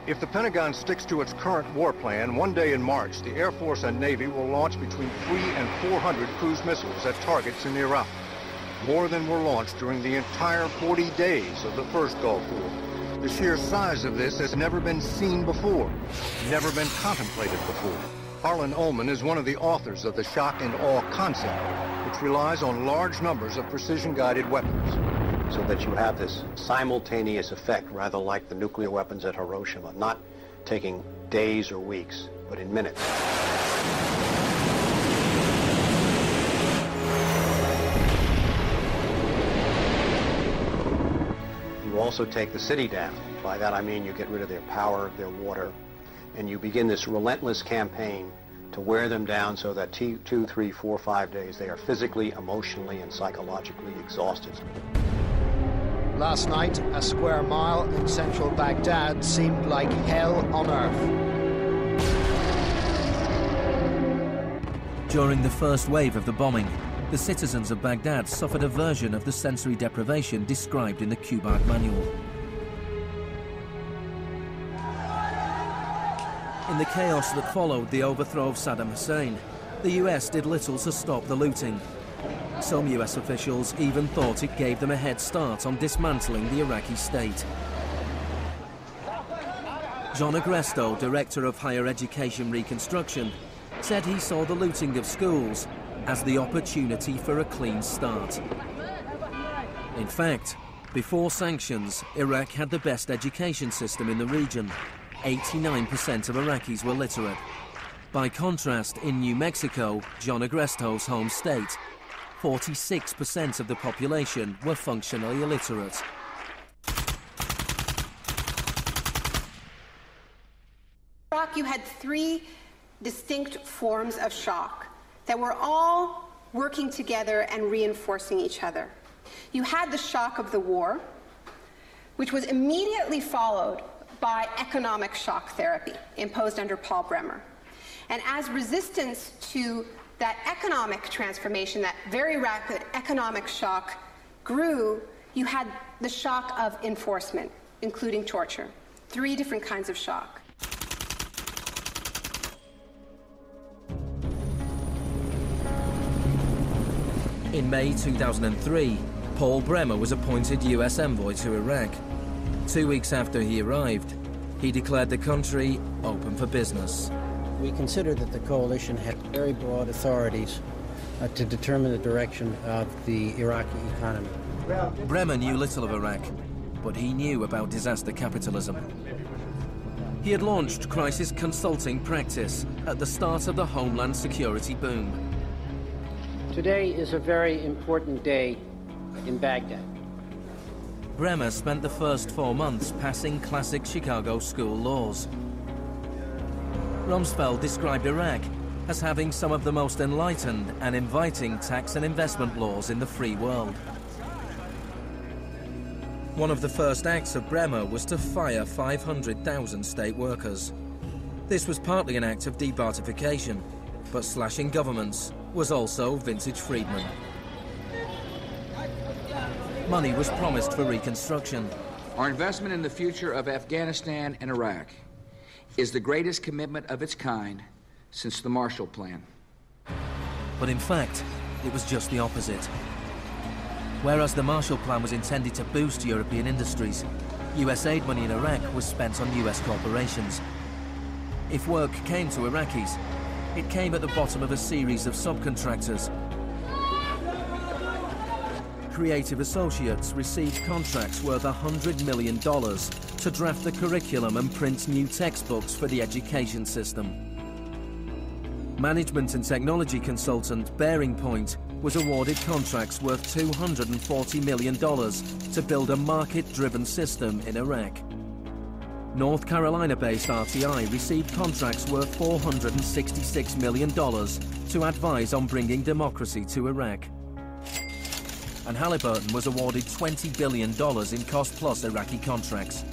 Speaker 20: If the Pentagon sticks to its current war plan, one day in March, the Air Force and Navy will launch between 300 and 400 cruise missiles at targets in Iraq. More than were launched during the entire 40 days of the first Gulf War. The sheer size of this has never been seen before, never been contemplated before. Harlan Ullman is one of the authors of the shock and awe concept, which relies on large numbers of precision-guided weapons.
Speaker 21: So that you have this simultaneous effect, rather like the nuclear weapons at Hiroshima, not taking days or weeks, but in minutes. You also take the city down. By that I mean you get rid of their power, their water, and you begin this relentless campaign to wear them down so that 2, 3, 4, 5 days they are physically, emotionally, and psychologically exhausted.
Speaker 26: Last night, a square mile in central Baghdad seemed like hell on earth.
Speaker 2: During the first wave of the bombing, the citizens of Baghdad suffered a version of the sensory deprivation described in the Kubark Manual. In the chaos that followed the overthrow of Saddam Hussein, the US did little to stop the looting. Some US officials even thought it gave them a head start on dismantling the Iraqi state. John Agresto, Director of Higher Education Reconstruction, said he saw the looting of schools as the opportunity for a clean start. In fact, before sanctions, Iraq had the best education system in the region. 89% of Iraqis were literate. By contrast, in New Mexico, John Agresto's home state, 46% of the population were functionally illiterate.
Speaker 1: In Iraq, you had three distinct forms of shock that were all working together and reinforcing each other. You had the shock of the war, which was immediately followed by economic shock therapy imposed under Paul Bremer. And as resistance to that economic transformation, that very rapid economic shock grew, you had the shock of enforcement, including torture. Three different kinds of shock.
Speaker 2: In May 2003, Paul Bremer was appointed US envoy to Iraq. 2 weeks after he arrived, he declared the country open for business.
Speaker 26: We considered that the coalition had very broad authorities to determine the direction of the Iraqi economy.
Speaker 2: Bremer knew little of Iraq, but he knew about disaster capitalism. He had launched crisis consulting practice at the start of the Homeland Security boom.
Speaker 26: Today is a very important day in Baghdad.
Speaker 2: Bremer spent the first 4 months passing classic Chicago school laws. Rumsfeld described Iraq as having some of the most enlightened and inviting tax and investment laws in the free world. One of the first acts of Bremer was to fire 500,000 state workers. This was partly an act of debartification, but slashing governments was also vintage Friedman. Money was promised for reconstruction.
Speaker 3: Our investment in the future of Afghanistan and Iraq is the greatest commitment of its kind since the Marshall Plan.
Speaker 2: But in fact, it was just the opposite. Whereas the Marshall Plan was intended to boost European industries, US aid money in Iraq was spent on US corporations. If work came to Iraqis, it came at the bottom of a series of subcontractors. Creative associates received contracts worth $100 million to draft the curriculum and print new textbooks for the education system. Management and technology consultant Bearing Point was awarded contracts worth $240 million to build a market-driven system in Iraq. North Carolina-based RTI received contracts worth $466 million to advise on bringing democracy to Iraq. And Halliburton was awarded $20 billion in cost-plus Iraqi contracts.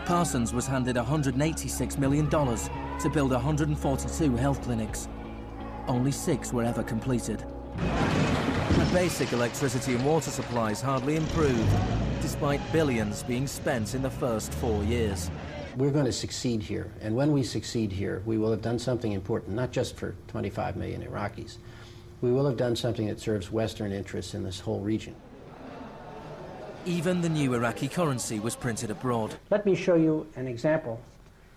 Speaker 2: Parsons was handed $186 million to build 142 health clinics. Only 6 were ever completed. And basic electricity and water supplies hardly improved, despite billions being spent in the first 4 years.
Speaker 26: We're going to succeed here, and when we succeed here, we will have done something important, not just for 25 million Iraqis. We will have done something that serves Western interests in this whole region.
Speaker 2: Even the new Iraqi currency was printed abroad.
Speaker 26: Let me show you an example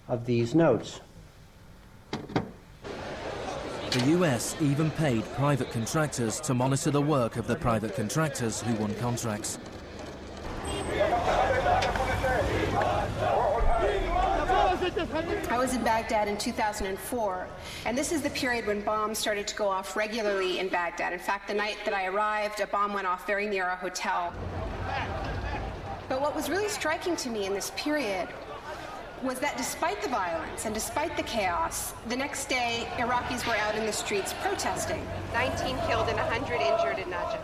Speaker 26: of these notes.
Speaker 2: The US even paid private contractors to monitor the work of the private contractors who won contracts.
Speaker 1: I was in Baghdad in 2004, and this is the period when bombs started to go off regularly in Baghdad. In fact, the night that I arrived, a bomb went off very near our hotel. But what was really striking to me in this period was that despite the violence and despite the chaos, the next day, Iraqis were out in the streets protesting. 19 killed and 100 injured in Najaf.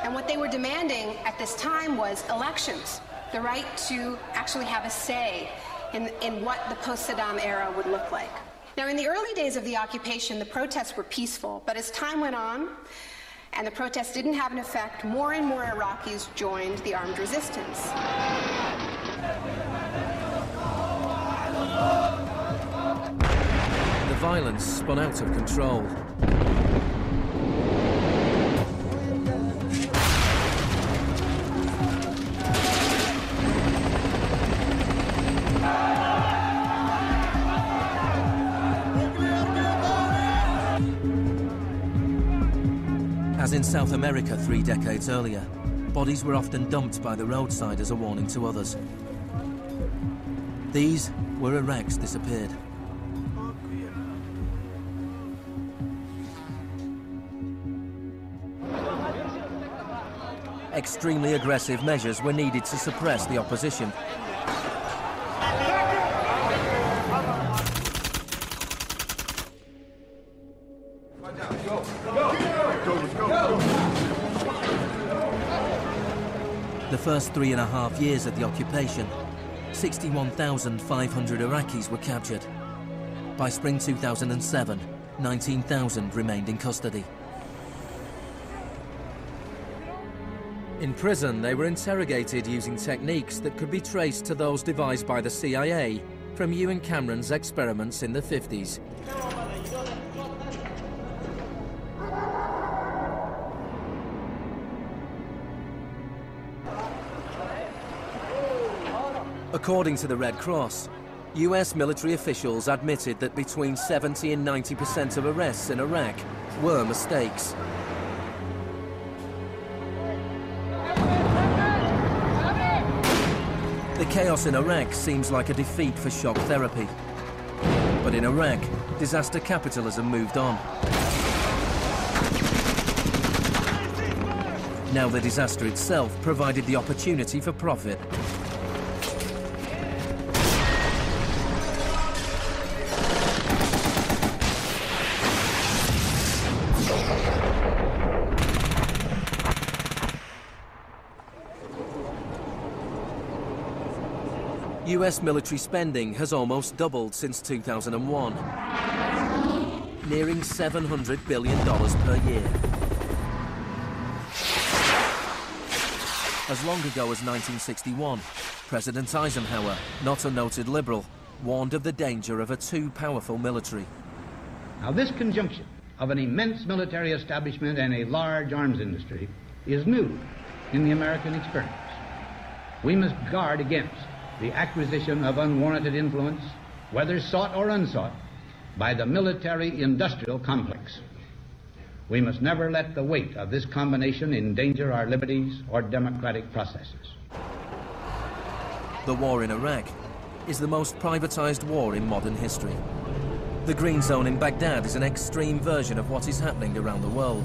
Speaker 1: And what they were demanding at this time was elections, the right to actually have a say in what the post-Saddam era would look like. Now, in the early days of the occupation, the protests were peaceful, but as time went on, and the protests didn't have an effect, more and more Iraqis joined the armed resistance.
Speaker 2: violence spun out of control. As in South America 3 decades earlier, bodies were often dumped by the roadside as a warning to others. These were Iraq's disappeared. Extremely aggressive measures were needed to suppress the opposition. The first 3.5 years of the occupation, 61,500 Iraqis were captured. By spring 2007, 19,000 remained in custody. In prison, they were interrogated using techniques that could be traced to those devised by the CIA from Ewan Cameron's experiments in the 50s. According to the Red Cross, US military officials admitted that between 70 and 90% of arrests in Iraq were mistakes. The chaos in Iraq seems like a defeat for shock therapy. But in Iraq, disaster capitalism moved on. Now the disaster itself provided the opportunity for profit. US military spending has almost doubled since 2001, nearing $700 billion per year. As long ago as 1961, President Eisenhower, not a noted liberal, warned of the danger of a too powerful military.
Speaker 4: Now, this conjunction of an immense military establishment and a large arms industry is new in the American experience. We must guard against the acquisition of unwarranted influence, whether sought or unsought, by the military-industrial complex. We must never let the weight of this combination endanger our liberties or democratic processes.
Speaker 2: The war in Iraq is the most privatized war in modern history. The Green Zone in Baghdad is an extreme version of what is happening around the world.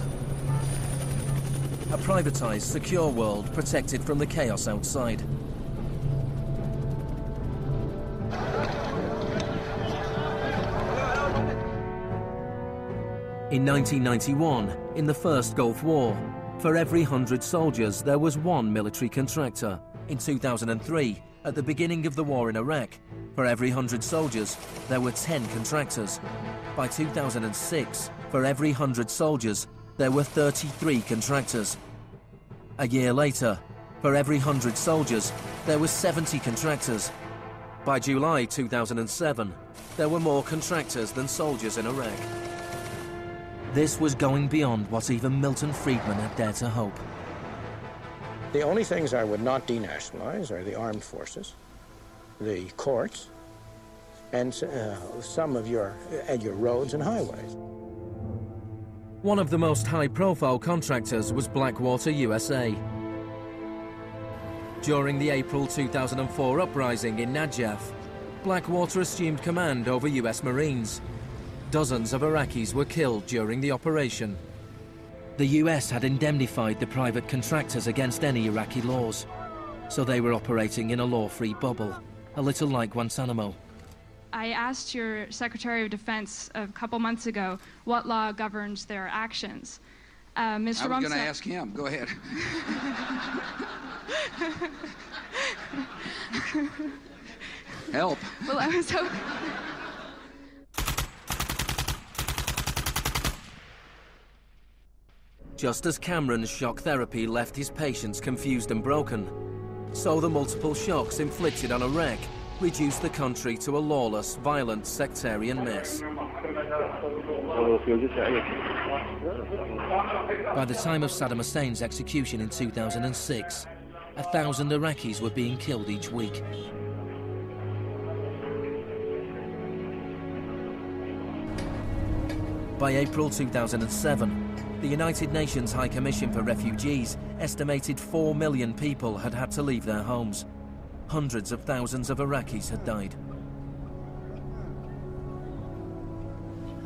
Speaker 2: A privatized, secure world protected from the chaos outside. In 1991, in the First Gulf War, for every 100 soldiers, there was one military contractor. In 2003, at the beginning of the war in Iraq, for every 100 soldiers, there were 10 contractors. By 2006, for every 100 soldiers, there were 33 contractors. A year later, for every 100 soldiers, there were 70 contractors. By July 2007, there were more contractors than soldiers in Iraq. This was going beyond what even Milton Friedman had dared to hope.
Speaker 9: The only things I would not denationalize are the armed forces, the courts, and some of your roads and highways.
Speaker 2: One of the most high-profile contractors was Blackwater USA. During the April 2004 uprising in Najaf, Blackwater assumed command over US Marines. Dozens of Iraqis were killed during the operation. The US had indemnified the private contractors against any Iraqi laws, so they were operating in a law-free bubble, a little like Guantanamo.
Speaker 6: I asked your Secretary of Defense a couple months ago what law governs their actions. Mr.
Speaker 3: I was going to ask him. Go ahead. Help.
Speaker 6: Well, I was hoping...
Speaker 2: Just as Cameron's shock therapy left his patients confused and broken, so the multiple shocks inflicted on Iraq reduced the country to a lawless, violent, sectarian mess. By the time of Saddam Hussein's execution in 2006, 1,000 Iraqis were being killed each week. By April 2007, the United Nations High Commission for Refugees estimated 4 million people had had to leave their homes. Hundreds of thousands of Iraqis had died.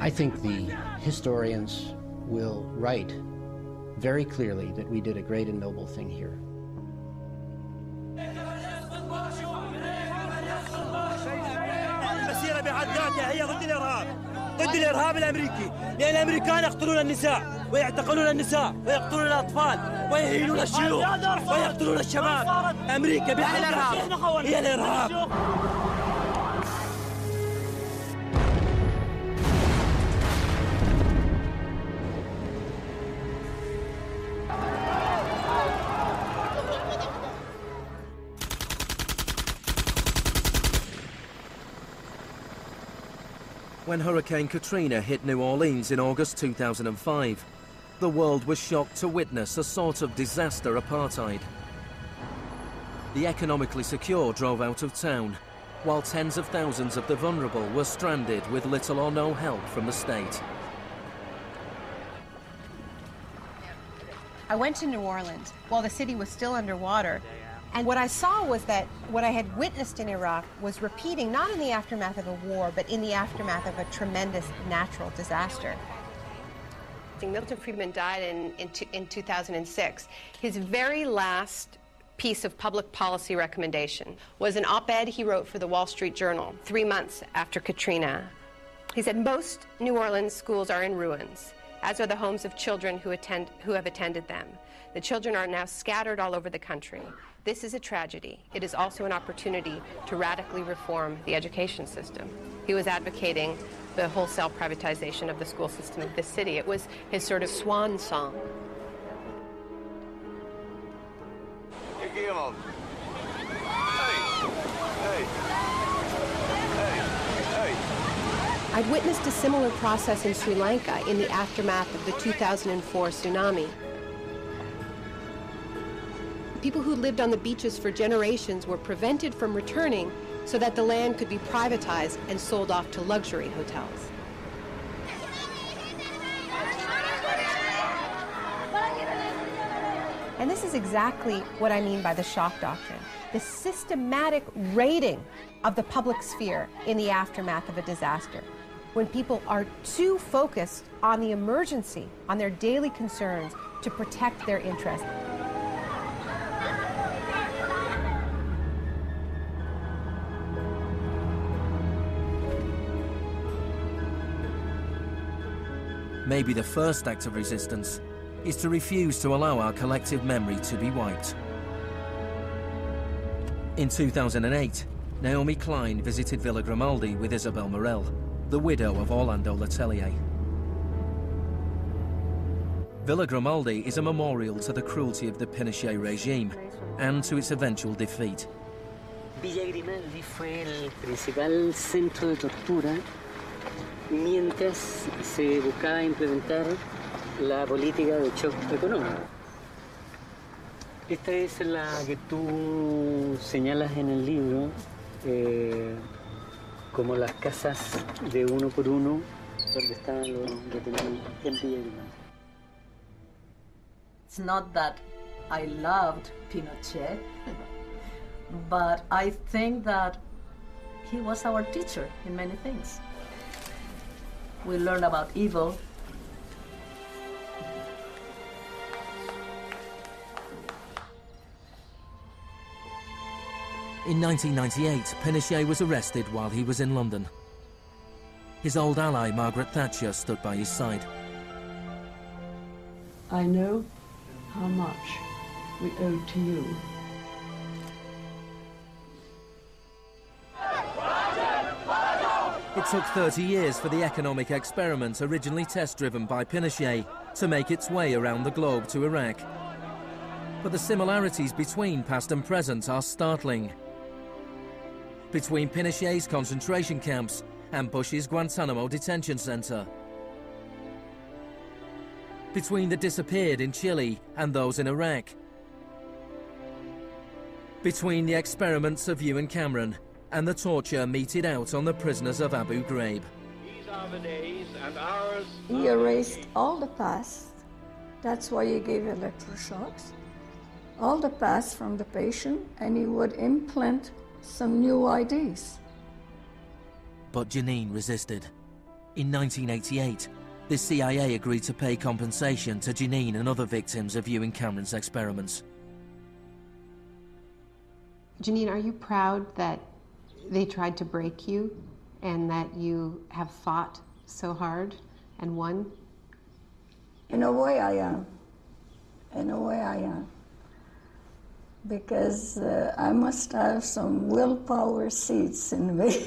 Speaker 26: I think the historians will write very clearly that we did a great and noble thing here.
Speaker 5: المسيرة بحد ذاتها هي ضد الإرهاب، ضد الإرهاب الأمريكي، لأن الأمريكان يقتلون النساء ويعتقلون النساء ويقتلون الأطفال ويهينون الشيوخ ويقتلون الشباب. أمريكا بحد ذاتها هي الإرهاب.
Speaker 2: When Hurricane Katrina hit New Orleans in August 2005, the world was shocked to witness a sort of disaster apartheid. The economically secure drove out of town, while tens of thousands of the vulnerable were stranded with little or no help from the state.
Speaker 1: I went to New Orleans while the city was still underwater. And what I saw was that what I had witnessed in Iraq was repeating, not in the aftermath of a war, but in the aftermath of a tremendous natural disaster. Milton Friedman died in 2006. His very last piece of public policy recommendation was an op-ed he wrote for the Wall Street Journal 3 months after Katrina. He said, most New Orleans schools are in ruins, as are the homes of children who have attended them. The children are now scattered all over the country. This is a tragedy. It is also an opportunity to radically reform the education system. He was advocating the wholesale privatization of the school system of this city. It was his sort of swan song. I'd witnessed a similar process in Sri Lanka in the aftermath of the 2004 tsunami. People who lived on the beaches for generations were prevented from returning so that the land could be privatized and sold off to luxury hotels. And this is exactly what I mean by the shock doctrine, the systematic raiding of the public sphere in the aftermath of a disaster, when people are too focused on the emergency, on their daily concerns, to protect their interests.
Speaker 2: Maybe the first act of resistance is to refuse to allow our collective memory to be wiped. In 2008, Naomi Klein visited Villa Grimaldi with Isabel Morel, the widow of Orlando Letelier. Villa Grimaldi is a memorial to the cruelty of the Pinochet regime and to its eventual defeat.
Speaker 7: Villa Grimaldi fue el principal centro de tortura mientras se buscaba implementar la política de shock económico. Esta es la que tú señalas en el libro como las casas de uno por uno donde estaban los detenidos en Villa Grimaldi.
Speaker 8: It's not that I loved Pinochet, but I think that he was our teacher in many things. We learned about evil.
Speaker 2: In 1998, Pinochet was arrested while he was in London. His old ally, Margaret Thatcher, stood by his side.
Speaker 8: I know how much we owe to you.
Speaker 2: It took 30 years for the economic experiment originally test-driven by Pinochet to make its way around the globe to Iraq. But the similarities between past and present are startling. Between Pinochet's concentration camps ambushes Guantanamo detention center. Between the disappeared in Chile and those in Iraq. Between the experiments of Ewan Cameron and the torture meted out on the prisoners of Abu Ghraib.
Speaker 11: These are the days and hours.
Speaker 13: He erased all the past. That's why he gave electroshocks. All the past from the patient, and he would implant some new ideas.
Speaker 2: But Janine resisted. In 1988, the CIA agreed to pay compensation to Janine and other victims of Ewan Cameron's experiments.
Speaker 17: Janine, are you proud that they tried to break you and that you have fought so hard and won?
Speaker 13: In a way I am. In a way I am. Because I must have some willpower seeds in me.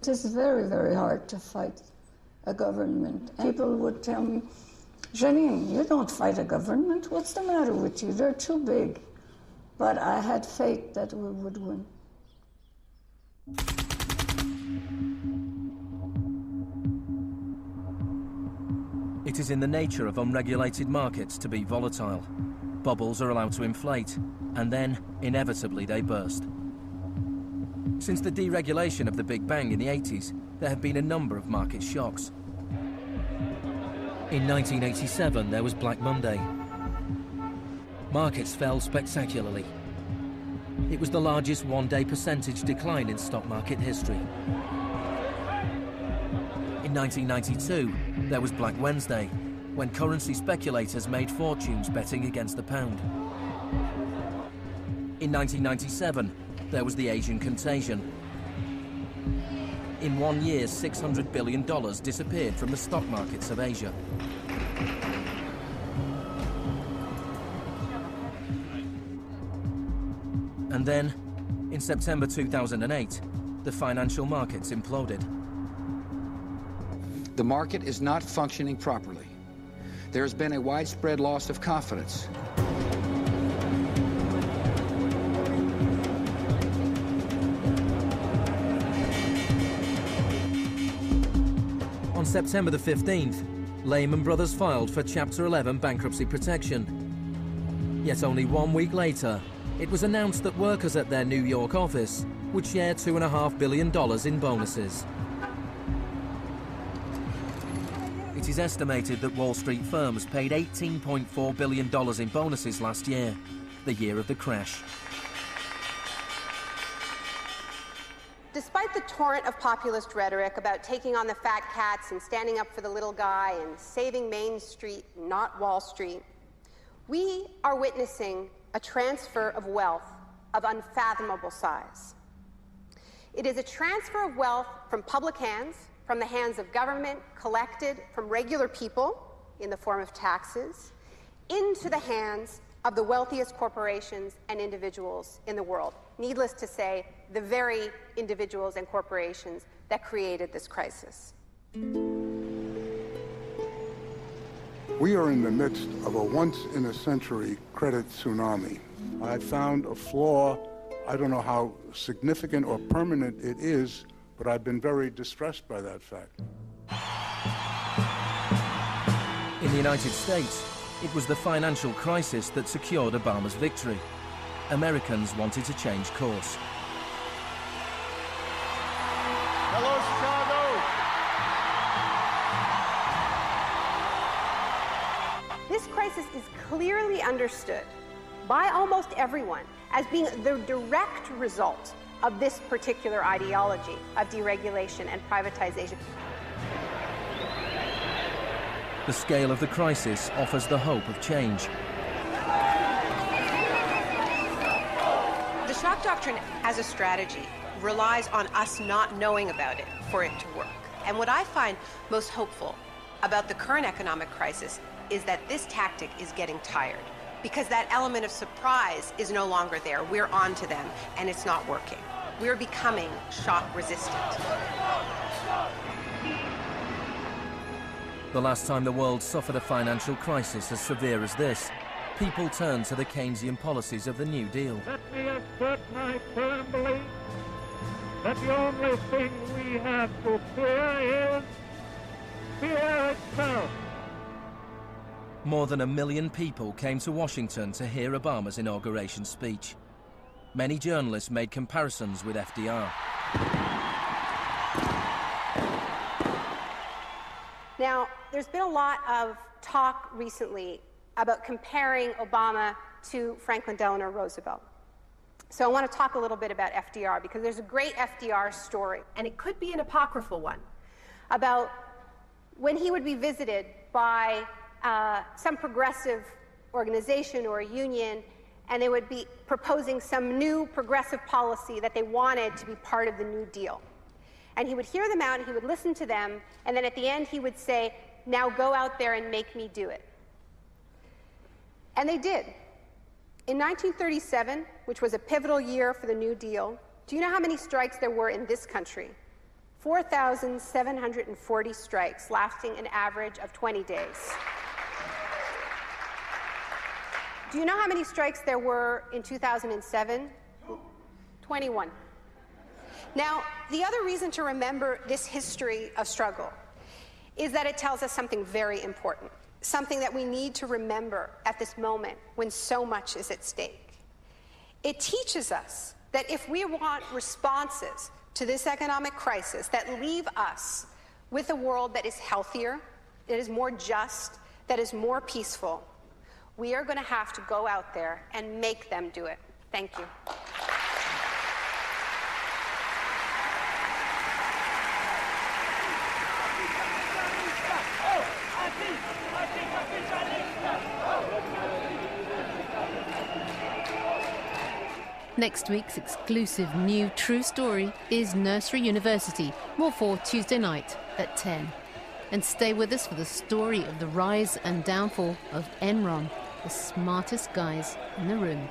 Speaker 13: It is very, very hard to fight a government. People would tell me, Janine, you don't fight a government. What's the matter with you? They're too big. But I had faith that we would win.
Speaker 2: It is in the nature of unregulated markets to be volatile. Bubbles are allowed to inflate, and then, inevitably, they burst. Since the deregulation of the Big Bang in the 80s, there have been a number of market shocks. In 1987, there was Black Monday. Markets fell spectacularly. It was the largest one-day percentage decline in stock market history. In 1992, there was Black Wednesday, when currency speculators made fortunes betting against the pound. In 1997, there was the Asian contagion. In 1 year, $600 billion disappeared from the stock markets of Asia. And then, in September 2008, the financial markets imploded.
Speaker 3: The market is not functioning properly. There has been a widespread loss of confidence.
Speaker 2: On September the 15th, Lehman Brothers filed for Chapter 11 bankruptcy protection. Yet only 1 week later, it was announced that workers at their New York office would share $2.5 billion in bonuses. It is estimated that Wall Street firms paid $18.4 billion in bonuses last year, the year of the crash.
Speaker 1: Despite the torrent of populist rhetoric about taking on the fat cats and standing up for the little guy and saving Main Street, not Wall Street, we are witnessing a transfer of wealth of unfathomable size. It is a transfer of wealth from public hands, from the hands of government, collected from regular people in the form of taxes, into the hands of the wealthiest corporations and individuals in the world. Needless to say, the very individuals and corporations that created this crisis.
Speaker 22: We are in the midst of a once-in-a-century credit tsunami. I found a flaw. I don't know how significant or permanent it is, but I've been very distressed by that fact.
Speaker 2: In the United States, it was the financial crisis that secured Obama's victory. Americans wanted to change course.
Speaker 14: Hello, Chicago!
Speaker 1: This crisis is clearly understood by almost everyone as being the direct result of this particular ideology of deregulation and privatization.
Speaker 2: The scale of the crisis offers the hope of change.
Speaker 1: The shock doctrine as a strategy relies on us not knowing about it for it to work. And what I find most hopeful about the current economic crisis is that this tactic is getting tired, because that element of surprise is no longer there. We're on to them, and it's not working. We're becoming shock resistant.
Speaker 2: The last time the world suffered a financial crisis as severe as this, people turned to the Keynesian policies of the New Deal.
Speaker 11: Let me assert my firm belief that the only thing we have to fear is fear itself.
Speaker 2: More than 1 million people came to Washington to hear Obama's inauguration speech. Many journalists made comparisons with FDR.
Speaker 1: Now, there's been a lot of talk recently about comparing Obama to Franklin Delano Roosevelt. So I want to talk a little bit about FDR, because there's a great FDR story, and it could be an apocryphal one, about when he would be visited by some progressive organization or a union, and they would be proposing some new progressive policy that they wanted to be part of the New Deal. And he would hear them out, and he would listen to them, and then at the end he would say, now go out there and make me do it. And they did. In 1937, which was a pivotal year for the New Deal, do you know how many strikes there were in this country? 4,740 strikes, lasting an average of 20 days. Do you know how many strikes there were in 2007? 21. Now, the other reason to remember this history of struggle is that it tells us something very important, something that we need to remember at this moment when so much is at stake. It teaches us that if we want responses to this economic crisis that leave us with a world that is healthier, that is more just, that is more peaceful, we are going to have to go out there and make them do it. Thank you.
Speaker 15: Next week's exclusive new true story is Nursery University, more for Tuesday night at 10. And stay with us for the story of the rise and downfall of Enron, the smartest guys in the room.